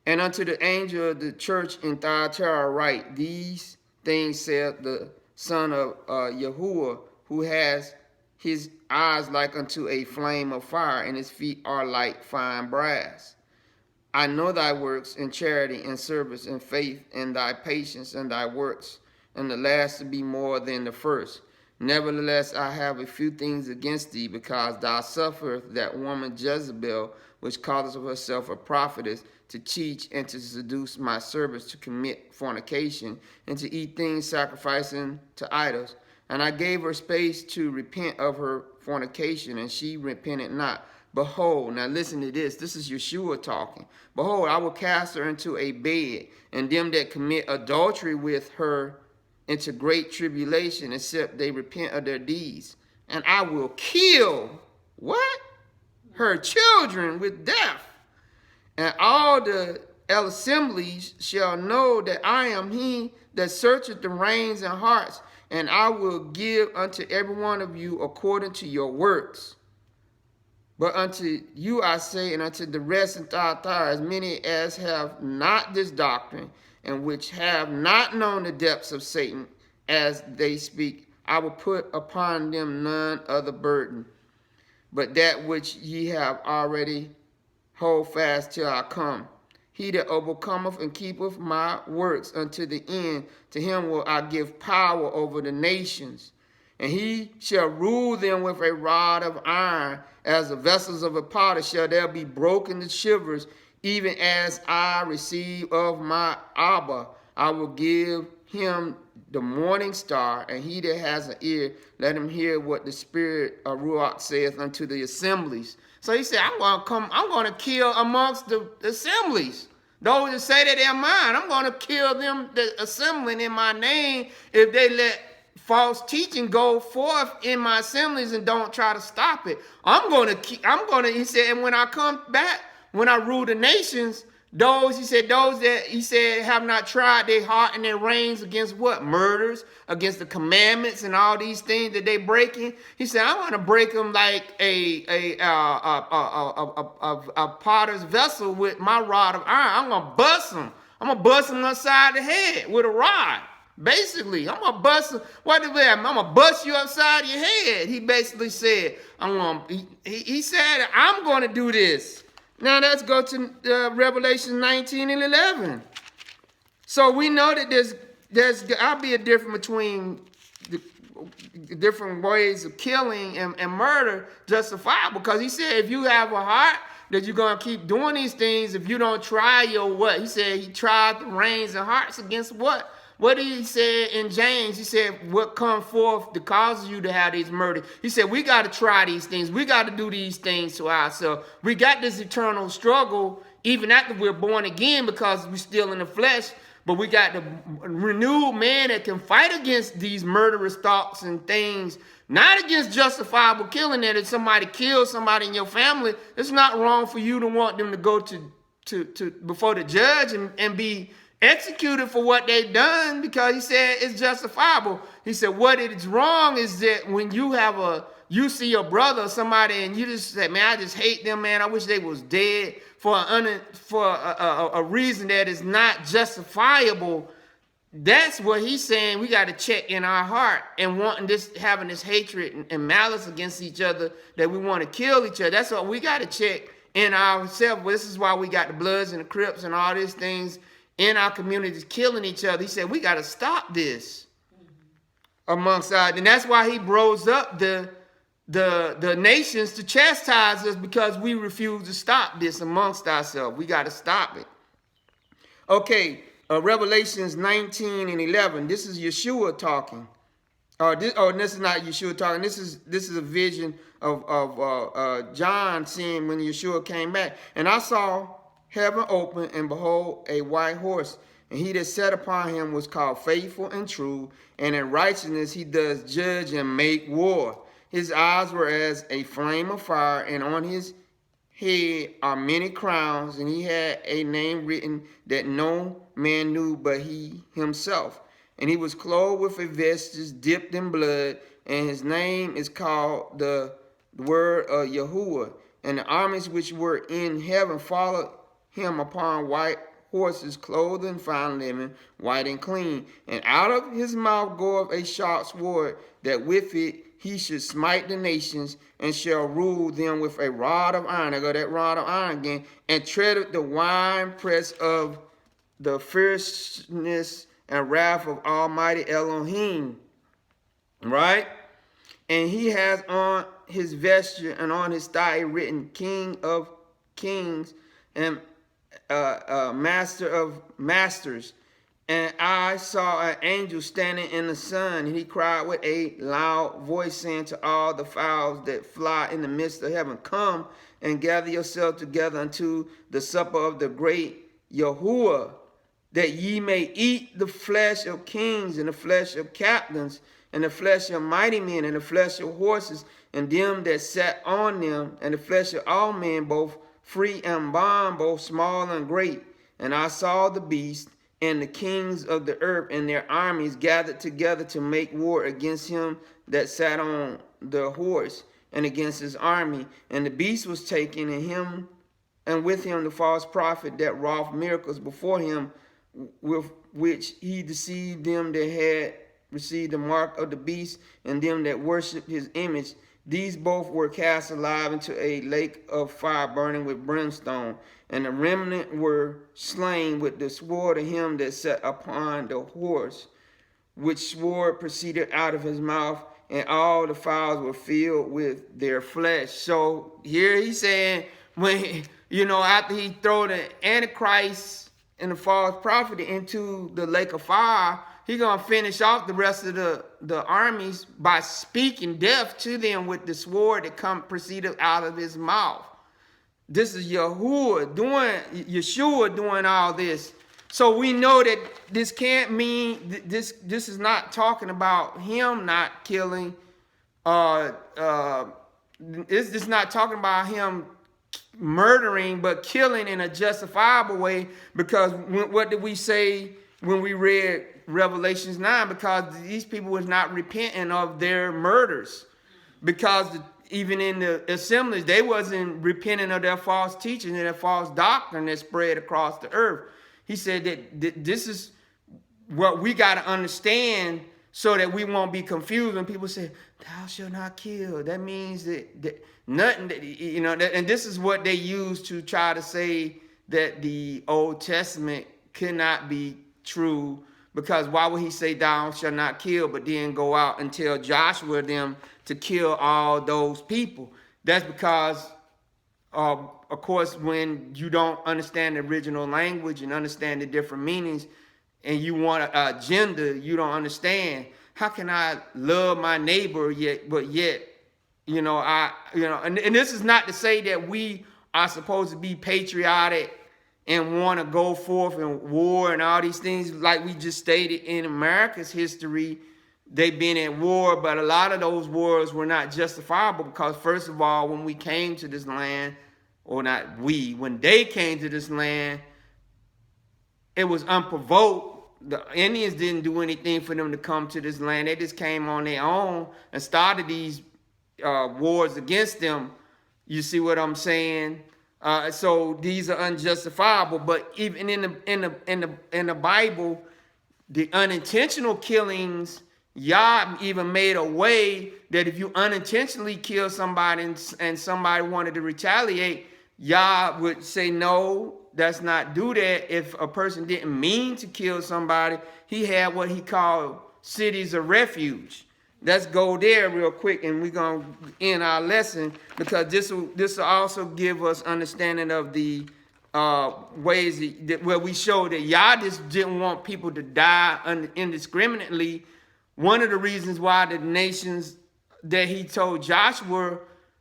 and unto the angel of the church in Thyatira write, these things saith the son of Yahuwah, who has his eyes like unto a flame of fire, and his feet are like fine brass. I know thy works, and charity, and service, and faith, and thy patience, and thy works, and the last to be more than the first. Nevertheless, I have a few things against thee, because thou sufferest that woman Jezebel, which calleth herself a prophetess, to teach and to seduce my servants to commit fornication, and to eat things sacrificing to idols. And I gave her space to repent of her fornication, and she repented not. Behold, now listen to this. This is Yeshua talking. Behold, I will cast her into a bed, and them that commit adultery with her into great tribulation, except they repent of their deeds. And I will kill, what? Her children with death. And all the assemblies shall know that I am he that searcheth the reins and hearts, and I will give unto every one of you according to your works. But unto you I say, and unto the rest in Thyatira, as many as have not this doctrine, and which have not known the depths of Satan, as they speak, I will put upon them none other burden, but that which ye have already hold fast till I come. He that overcometh and keepeth my works unto the end, to him will I give power over the nations, And he shall rule them with a rod of iron, as the vessels of a potter shall there be broken to shivers, even as I receive of my Abba. I will give him the morning star, and he that has an ear, let him hear what the Spirit of Ruach saith unto the assemblies. So he said, I'm going to kill amongst the assemblies. Those that say that they're mine, I'm going to kill them that assembling in my name if they let false teaching go forth in my assemblies and don't try to stop it. He said, and when I come back, when I rule the nations, those that have not tried their heart and their reins against what? Murders, against the commandments and all these things that they breaking. He said, I want to break them like a potter's vessel with my rod of iron. I'm going to bust them. I'm going to bust them upside the head with a rod. Basically, I'm going to bust them. What did that? I'm going to bust you upside your head. He basically said, he said, I'm going to do this. Now let's go to Revelation 19 and 11. So we know that there's got to be a difference between the different ways of killing and murder justifiable. Because he said if you have a heart that you're going to keep doing these things, if you don't try your what? He said he tried the reins and hearts against what? What did he say in James? He said, what come forth that causes you to have these murders? He said, we got to try these things. We got to do these things to ourselves. We got this eternal struggle even after we're born again because we're still in the flesh. But we got the renewed man that can fight against these murderous thoughts and things, not against justifiable killing. That if somebody kills somebody in your family, it's not wrong for you to want them to go to before the judge and be executed for what they've done, because he said it's justifiable. He said what is wrong is that when you see your brother or somebody and you just say, man, I just hate them, man, I wish they was dead, for a reason that is not justifiable. That's what he's saying. We got to check in our heart and having this hatred and malice against each other, that we want to kill each other. That's what we got to check in ourselves. This is why we got the Bloods and the Crips and all these things in our communities killing each other. He said we got to stop this amongst us, and that's why he rose up the nations to chastise us, because we refuse to stop this amongst ourselves. We got to stop it. Okay, Revelations 19 and 11. This is Yeshua talking. This is not Yeshua talking. This is a vision of John seeing when Yeshua came back, and I saw heaven open, and behold, a white horse, and he that sat upon him was called Faithful and True, and in righteousness he does judge and make war. His eyes were as a flame of fire, and on his head are many crowns, and he had a name written that no man knew but he himself. And he was clothed with a vestige dipped in blood, and his name is called the Word of Yahuwah. And the armies which were in heaven followed him upon white horses, clothed in fine linen, white and clean. And out of his mouth goeth a sharp sword, that with it he should smite the nations, and shall rule them with a rod of iron. I got that rod of iron again. And treadeth the winepress of the fierceness and wrath of Almighty Elohim. Right? And he has on his vesture and on his thigh written King of Kings and Master of Masters. And I saw an angel standing in the sun, and he cried with a loud voice, saying to all the fowls that fly in the midst of heaven, come and gather yourselves together unto the supper of the great Yahuwah, that ye may eat the flesh of kings, and the flesh of captains, and the flesh of mighty men, and the flesh of horses, and them that sat on them, and the flesh of all men, both free and bond, both small and great. And I saw the beast and the kings of the earth and their armies gathered together to make war against him that sat on the horse and against his army. And the beast was taken, and with him the false prophet that wrought miracles before him, with which he deceived them that had received the mark of the beast, and them that worshipped his image. These both were cast alive into a lake of fire burning with brimstone. And the remnant were slain with the sword of him that sat upon the horse, which sword proceeded out of his mouth, and all the fowls were filled with their flesh. So here he's saying, when, after he throw the Antichrist and the false prophet into the lake of fire, he gonna finish off the rest of the armies by speaking death to them with the sword that proceeded out of his mouth. This is Yeshua doing all this. So we know that this can't mean, this is not talking about him not killing. It's not talking about him murdering, but killing in a justifiable way. Because what did we say when we read Revelations 9? Because these people was not repenting of their murders. Because even in the assemblies, they wasn't repenting of their false teaching and their false doctrine that spread across the earth. He said that this is what we got to understand so that we won't be confused when people say, thou shalt not kill. That means that nothing, and this is what they use to try to say that the Old Testament cannot be true. Because why would he say thou shalt not kill, but then go out and tell Joshua them to kill all those people? That's because, of course, when you don't understand the original language and understand the different meanings, and you want an agenda you don't understand, how can I love my neighbor yet? And this is not to say that we are supposed to be patriotic and want to go forth in war and all these things. Like we just stated, in America's history, they've been at war, but a lot of those wars were not justifiable because, first of all, when we came to this land, or not we, when they came to this land, it was unprovoked. The Indians didn't do anything for them to come to this land. They just came on their own and started these wars against them. You see what I'm saying? So these are unjustifiable. But even in the Bible, the unintentional killings, Yah even made a way that if you unintentionally kill somebody and somebody wanted to retaliate, Yah would say, no, that's not do that. If a person didn't mean to kill somebody, he had what he called cities of refuge. Let's go there real quick, and we're going to end our lesson, because this will also give us understanding of the ways where we show that Yah just didn't want people to die indiscriminately. One of the reasons why the nations that he told Joshua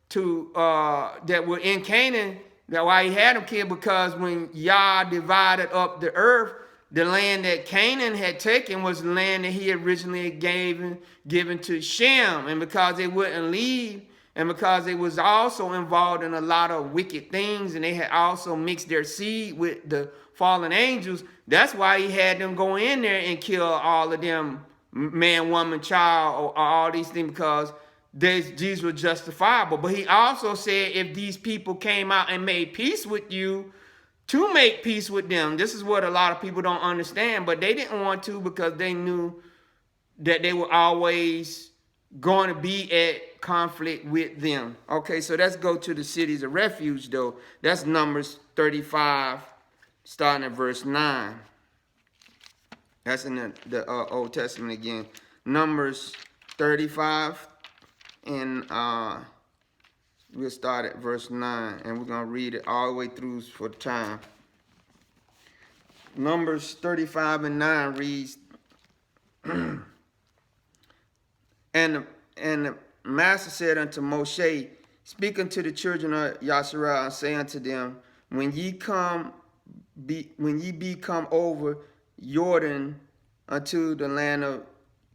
to that were in Canaan, that why he had them killed, because when Yah divided up the earth, the land that Canaan had taken was the land that he originally had given to Shem. And because they wouldn't leave, and because they was also involved in a lot of wicked things, and they had also mixed their seed with the fallen angels, that's why he had them go in there and kill all of them, man, woman, child, or all these things, because these were justifiable. But he also said, if these people came out and made peace with you, to make peace with them. This is what a lot of people don't understand, but they didn't want to, because they knew that they were always going to be at conflict with them. Okay, so let's go to the cities of refuge, though. That's Numbers 35, starting at verse 9. That's in the Old Testament again. Numbers 35, and we'll start at verse 9, and we're going to read it all the way through for time. Numbers 35 and 9 reads, and the master said unto Moshe, speak unto the children of Yasharah, and say unto them, when ye be come over Jordan unto the land of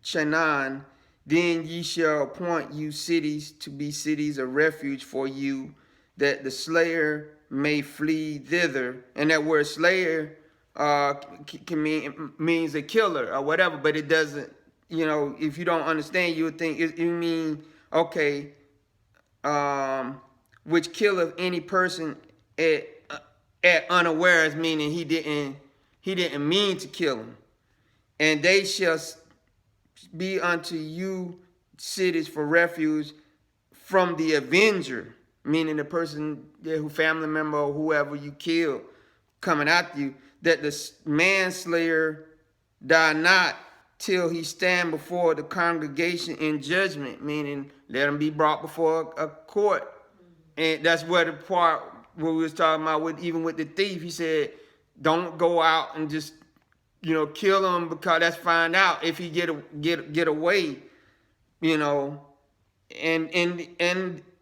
Canaan, then ye shall appoint you cities to be cities of refuge for you, that the slayer may flee thither. And that word slayer means a killer or whatever, but it doesn't, if you don't understand, you would think it mean, okay, which killeth any person at unawares, meaning he didn't mean to kill him. And they shall be unto you cities for refuge from the avenger, meaning the person who family member or whoever you killed coming after you, that the manslayer die not till he stand before the congregation in judgment, meaning let him be brought before a court. And that's where the part where we was talking about with even with the thief, he said, don't go out and just, kill him, because let's find out if he get away, and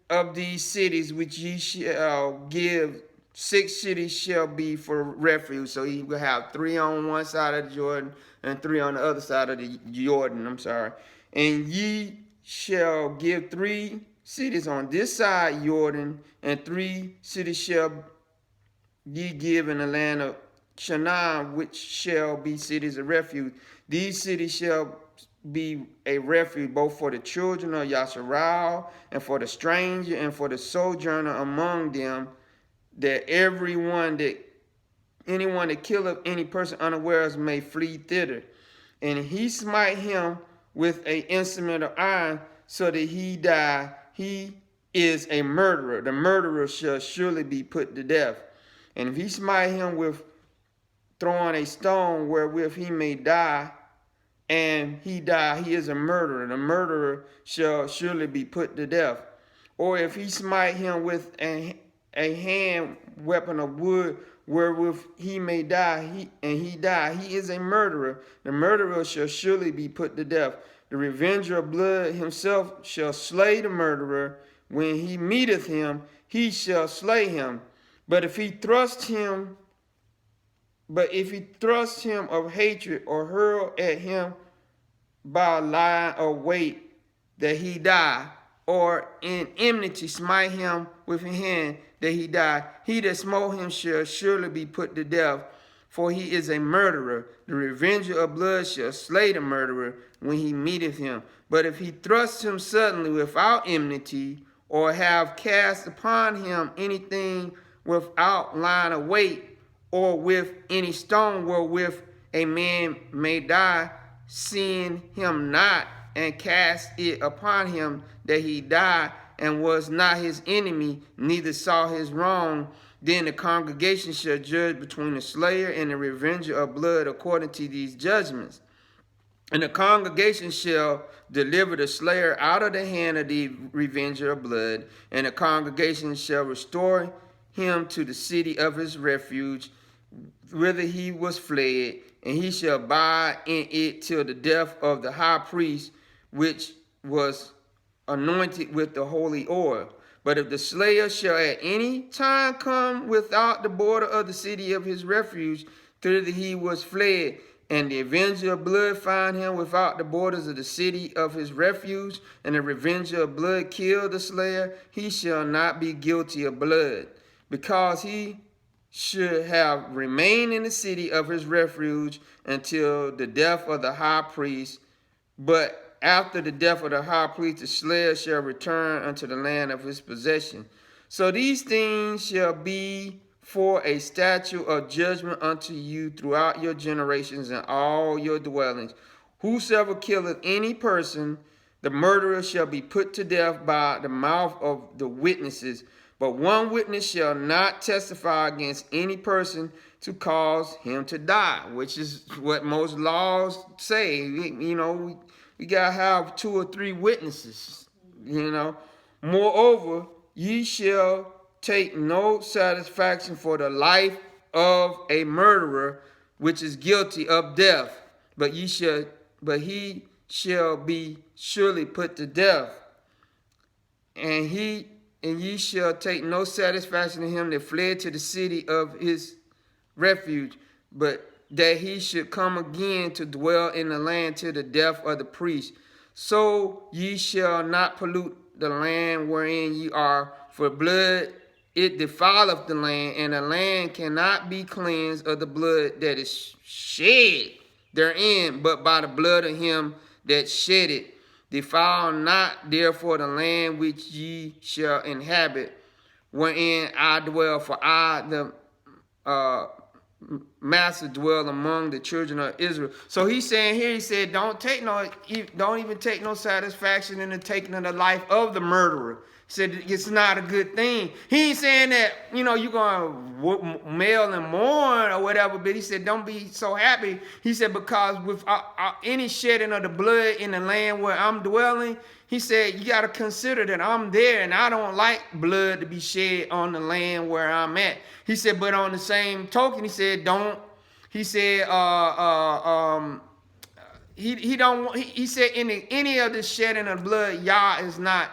of these cities which ye shall give, 6 cities shall be for refuge. So he will have 3 on one side of the Jordan and 3 on the other side of the Jordan. And ye shall give 3 cities on this side Jordan, and 3 cities shall ye give in the land of Canaan, which shall be cities of refuge. These cities shall be a refuge both for the children of Yasharal, and for the stranger, and for the sojourner among them, that anyone that killeth any person unawares may flee thither. And he smite him with an instrument of iron, so that he die. He is a murderer. The murderer shall surely be put to death. And if he smite him with throwing a stone wherewith he may die, and he die, he is a murderer. The murderer shall surely be put to death. Or if he smite him with a hand weapon of wood wherewith he may die, he die, he is a murderer. The murderer shall surely be put to death. The revenger of blood himself shall slay the murderer. When he meeteth him, he shall slay him. But if he thrust him of hatred, or hurl at him by a line of weight, that he die, or in enmity smite him with a hand, that he die, he that smote him shall surely be put to death, for he is a murderer. The revenger of blood shall slay the murderer when he meeteth him. But if he thrust him suddenly without enmity, or have cast upon him anything without line of weight, or with any stone wherewith a man may die, seeing him not, and cast it upon him that he die, and was not his enemy, neither saw his wrong, then the congregation shall judge between the slayer and the revenger of blood according to these judgments. And the congregation shall deliver the slayer out of the hand of the revenger of blood, and the congregation shall restore him to the city of his refuge, whither he was fled, and he shall abide in it till the death of the high priest, which was anointed with the holy oil. But if the slayer shall at any time come without the border of the city of his refuge, thither he was fled, and the avenger of blood find him without the borders of the city of his refuge, and the revenger of blood kill the slayer, he shall not be guilty of blood, because he should have remained in the city of his refuge until the death of the high priest. But after the death of the high priest, the slayer shall return unto the land of his possession. So these things shall be for a statute of judgment unto you throughout your generations and all your dwellings. Whosoever killeth any person, the murderer shall be put to death by the mouth of the witnesses. But one witness shall not testify against any person to cause him to die, which is what most laws say. We got to have 2 or 3 witnesses, Moreover, ye shall take no satisfaction for the life of a murderer, which is guilty of death, but he shall be surely put to death. And ye shall take no satisfaction in him that fled to the city of his refuge, but that he should come again to dwell in the land till the death of the priest. So ye shall not pollute the land wherein ye are, for blood it defileth the land, and the land cannot be cleansed of the blood that is shed therein, but by the blood of him that shed it. Defile not therefore the land which ye shall inhabit, wherein I dwell, for I, master dwell among the children of Israel. So he's saying here, he said, don't even take no satisfaction in the taking of the life of the murderer. He said it's not a good thing. He ain't saying that, you're going to wail and mourn or whatever, but he said, don't be so happy. He said, because with any shedding of the blood in the land where I'm dwelling, he said, you got to consider that I'm there and I don't like blood to be shed on the land where I'm at. He said, but on the same token, he said, he said, he said, any of the shedding of blood, Yah is not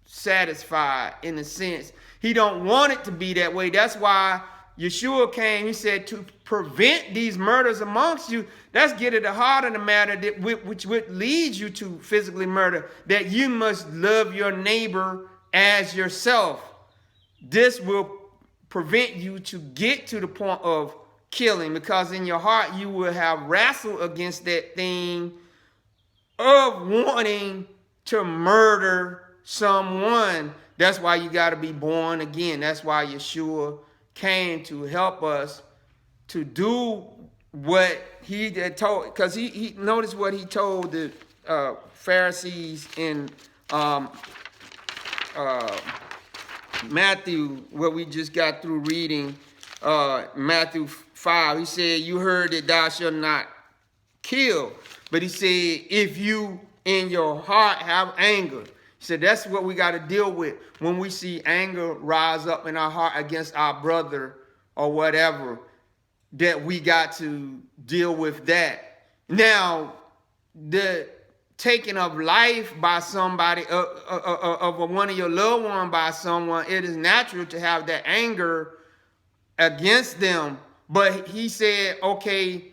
satisfied in a sense. He don't want it to be that way. That's why Yeshua came. He said to prevent these murders amongst you. Let's get at the heart of the matter, which would lead you to physically murder, that you must love your neighbor as yourself. This will prevent you to get to the point of killing, because in your heart you will have wrestled against that thing of wanting to murder someone. That's why you got to be born again. That's why Yeshua came to help us to do what he had told, because he noticed what he told the Pharisees in Matthew, what we just got through reading, Matthew 5. He said, you heard that thou shalt not kill. But he said, if you in your heart have anger. He said, that's what we got to deal with when we see anger rise up in our heart against our brother or whatever, that we got to deal with that. Now, the taking of life by somebody, of one of your loved ones by someone, it is natural to have that anger against them. But he said, okay,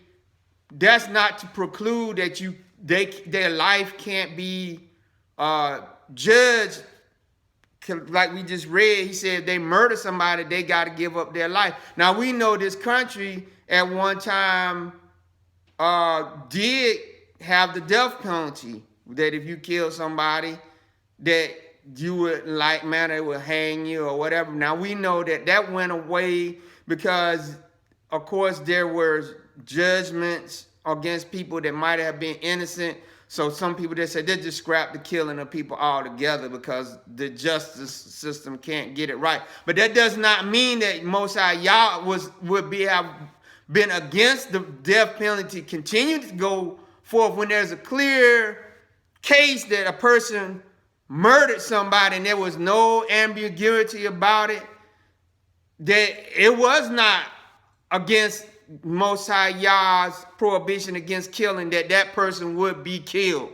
that's not to preclude that their life can't be judged. Like we just read, he said if they murder somebody, they got to give up their life. Now we know this country at one time did have the death penalty, that if you kill somebody, that you would like manner would hang you or whatever. Now we know that went away because, of course, there were judgments against people that might have been innocent. So some people that said they just scrap the killing of people altogether because the justice system can't get it right. But that does not mean that Most High Yah would have been against the death penalty, continue to go forth when there's a clear case that a person murdered somebody and there was no ambiguity about it, that it was not against Most High Yah's prohibition against killing, that person would be killed.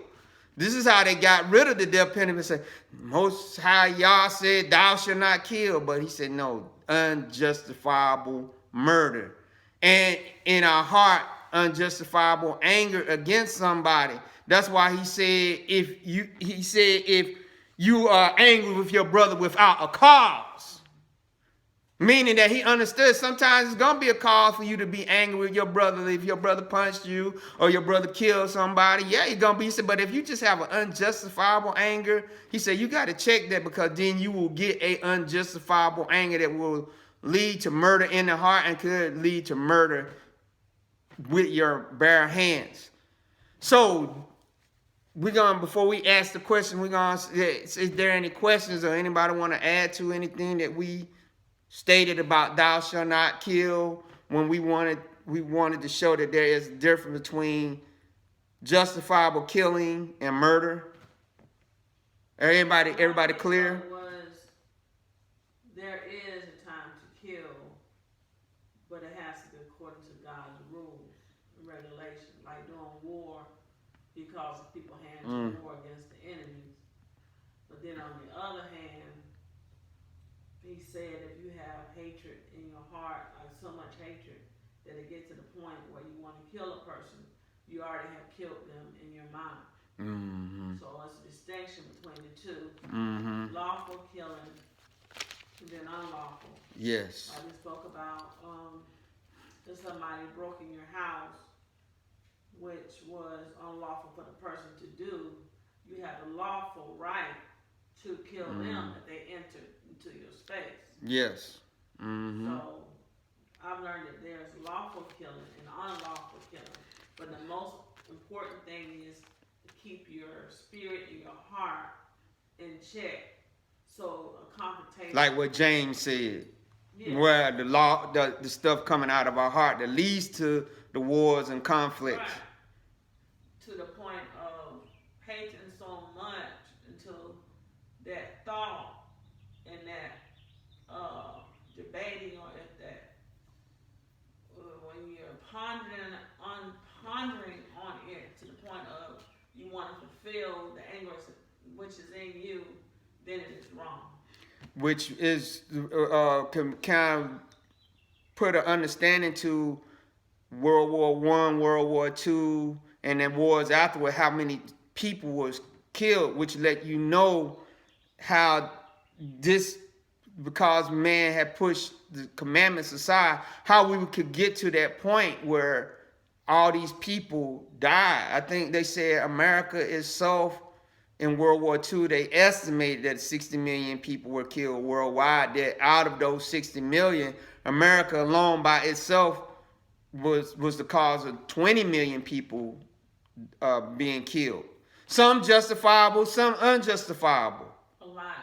This is how they got rid of the death penalty. Said, Most High Yah said, thou shalt not kill. But he said, no, unjustifiable murder. And in our heart, unjustifiable anger against somebody. That's why he said, if you are angry with your brother without a cause, meaning that he understood sometimes it's going to be a cause for you to be angry with your brother. If your brother punched you or your brother killed somebody, yeah, you're going to be. But if you just have an unjustifiable anger, he said you got to check that, because then you will get a unjustifiable anger that will lead to murder in the heart and could lead to murder with your bare hands. So before we ask the question, is there any questions or anybody want to add to anything that we stated about thou shalt not kill, when we wanted to show that there is a difference between justifiable killing and murder? Everybody clear? There is a time to kill, but it has to be according to God's rules and regulations. Like during war, he calls people hands in war against the enemies. But then on the other hand, he said if you have hatred in your heart, like so much hatred, that it gets to the point where you want to kill a person, you already have killed them in your mind. Mm-hmm. So it's a distinction between the two. Mm-hmm. Lawful killing and then unlawful. Yes. I just spoke about if somebody broke in your house, which was unlawful for the person to do, you have a lawful right to kill them if they entered into your space. Yes. Mm-hmm. So I've learned that there's lawful killing and unlawful killing. But the most important thing is to keep your spirit and your heart in check. So a confrontation, like what James said, yeah, where the stuff coming out of our heart that leads to the wars and conflicts. right, to the point of hating so much until that thought and that debating, or if that when you're pondering on it to the point of you want to fulfill the anger which is in you, then it is wrong. Which is can kind of put an understanding to World War I, World War II, and then wars afterward, how many people was killed, which let you know how this, because man had pushed the commandments aside, how we could get to that point where all these people died. I think they said America itself in World War II, they estimated that 60 million people were killed worldwide. That out of those 60 million, America alone by itself was the cause of 20 million people being killed. Some justifiable, some unjustifiable. A lot.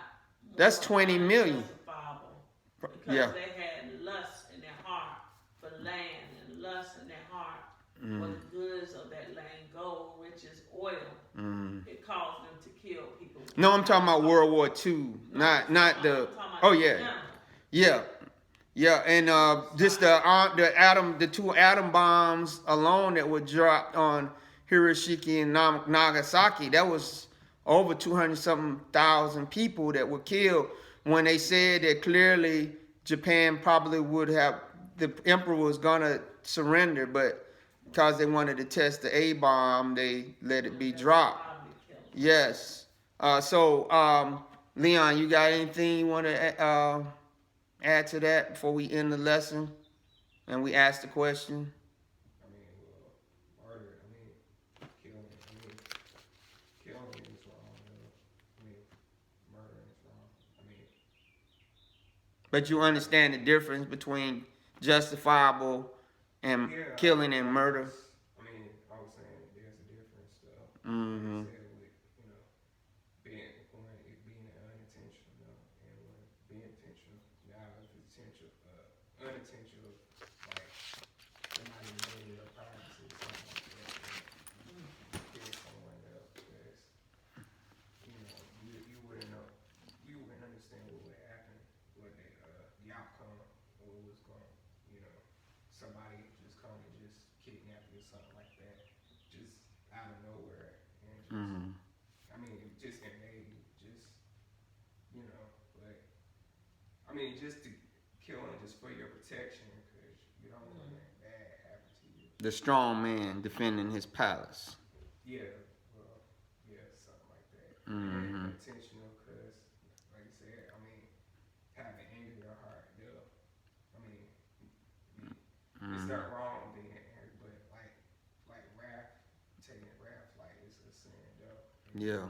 That's 20 million. Because yeah. They had lust in their heart for land and lust in their heart for the goods of that land, gold, riches, oil. It caused them to kill people. No, I'm talking about World War II, not the. Oh yeah. And just the two atom bombs alone that were dropped on Hiroshima and Nagasaki, that was over 200-something thousand people that were killed. When they said that clearly Japan probably would have, the emperor was gonna surrender, but because they wanted to test the A bomb, they let it be dropped. Yes. So Leon, you got anything you want to add to that before we end the lesson and we ask the question? Murder, killing is wrong. Murder is wrong. But you understand the difference between justifiable and killing and murder? I was saying there's a difference, though. Mm-hmm. Being unintentional, and being intentional. Now, if it's unintentional, like somebody invading your privacy or something like that, and kill someone else, because you wouldn't know, you wouldn't understand what would happen, what the outcome, or what was going, somebody just come and just kidnap you or something like that, just out of nowhere, and just. Just invade you, but just to kill him just for your protection, because you don't want anything bad happen to you. The strong man defending his palace. Yeah, something like that. And intentional, because, like I said, having anger in your heart, it's not wrong being angry, but like wrath, taking wrath, like it's a sin, though. Yeah.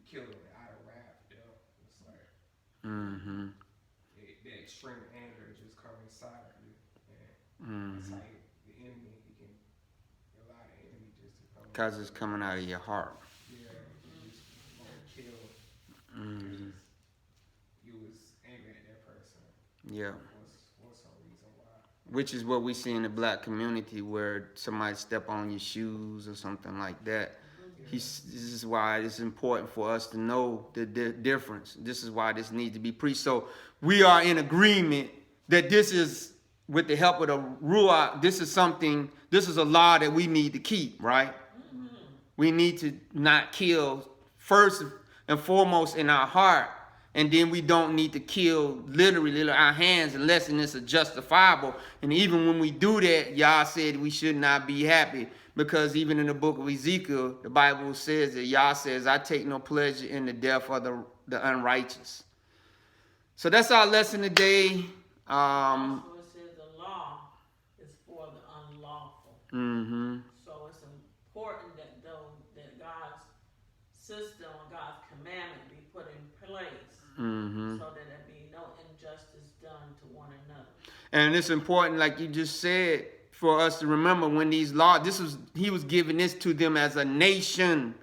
Killing out of wrath, though. It's like the extreme anger just comes inside of you, and it's like the enemy. He can allow the enemy just to come. Because it's coming out of your heart. Yeah, you just want to kill. You was angry at that person. Yeah. What's some reason why? Which is what we see in the black community, where somebody step on your shoes or something like that. This is why it's important for us to know the difference. This is why this needs to be preached. So we are in agreement that this is, with the help of the Ruach, this is a law that we need to keep, right? We need to not kill first and foremost in our heart, and then we don't need to kill literally our hands unless it's a justifiable. And even when we do that, Yah said we should not be happy. Because even in the book of Ezekiel, the Bible says that Yah says, I take no pleasure in the death of the unrighteous. So that's our lesson today. Also, it says the law is for the unlawful. So it's important that God's system or God's commandment be put in place so that there be no injustice done to one another. And it's important, like you just said, for us to remember when these laws, he was giving this to them as a nation,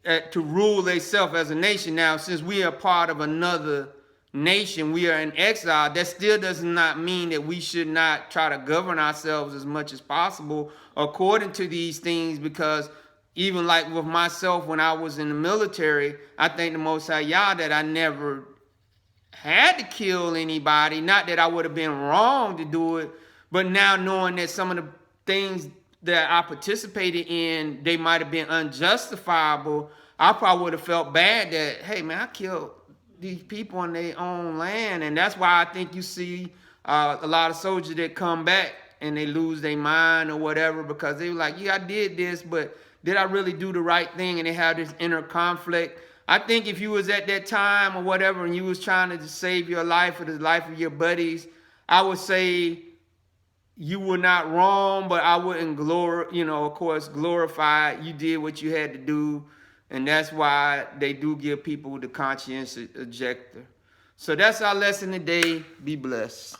to rule themselves as a nation. Now, since we are part of another nation, we are in exile, that still does not mean that we should not try to govern ourselves as much as possible according to these things, because even like with myself when I was in the military, I thank the Most High Yah that I never had to kill anybody. Not that I would have been wrong to do it, but now knowing that some of the things that I participated in, they might have been unjustifiable, I probably would have felt bad that, hey man, I killed these people on their own land. And that's why I think you see a lot of soldiers that come back and they lose their mind or whatever, because they were like, yeah, I did this, but did I really do the right thing? And they have this inner conflict. I think if you was at that time or whatever and you was trying to just save your life or the life of your buddies, I would say you were not wrong, but I wouldn't of course, glorify it. You did what you had to do. And that's why they do give people the conscientious ejector. So that's our lesson today. Be blessed.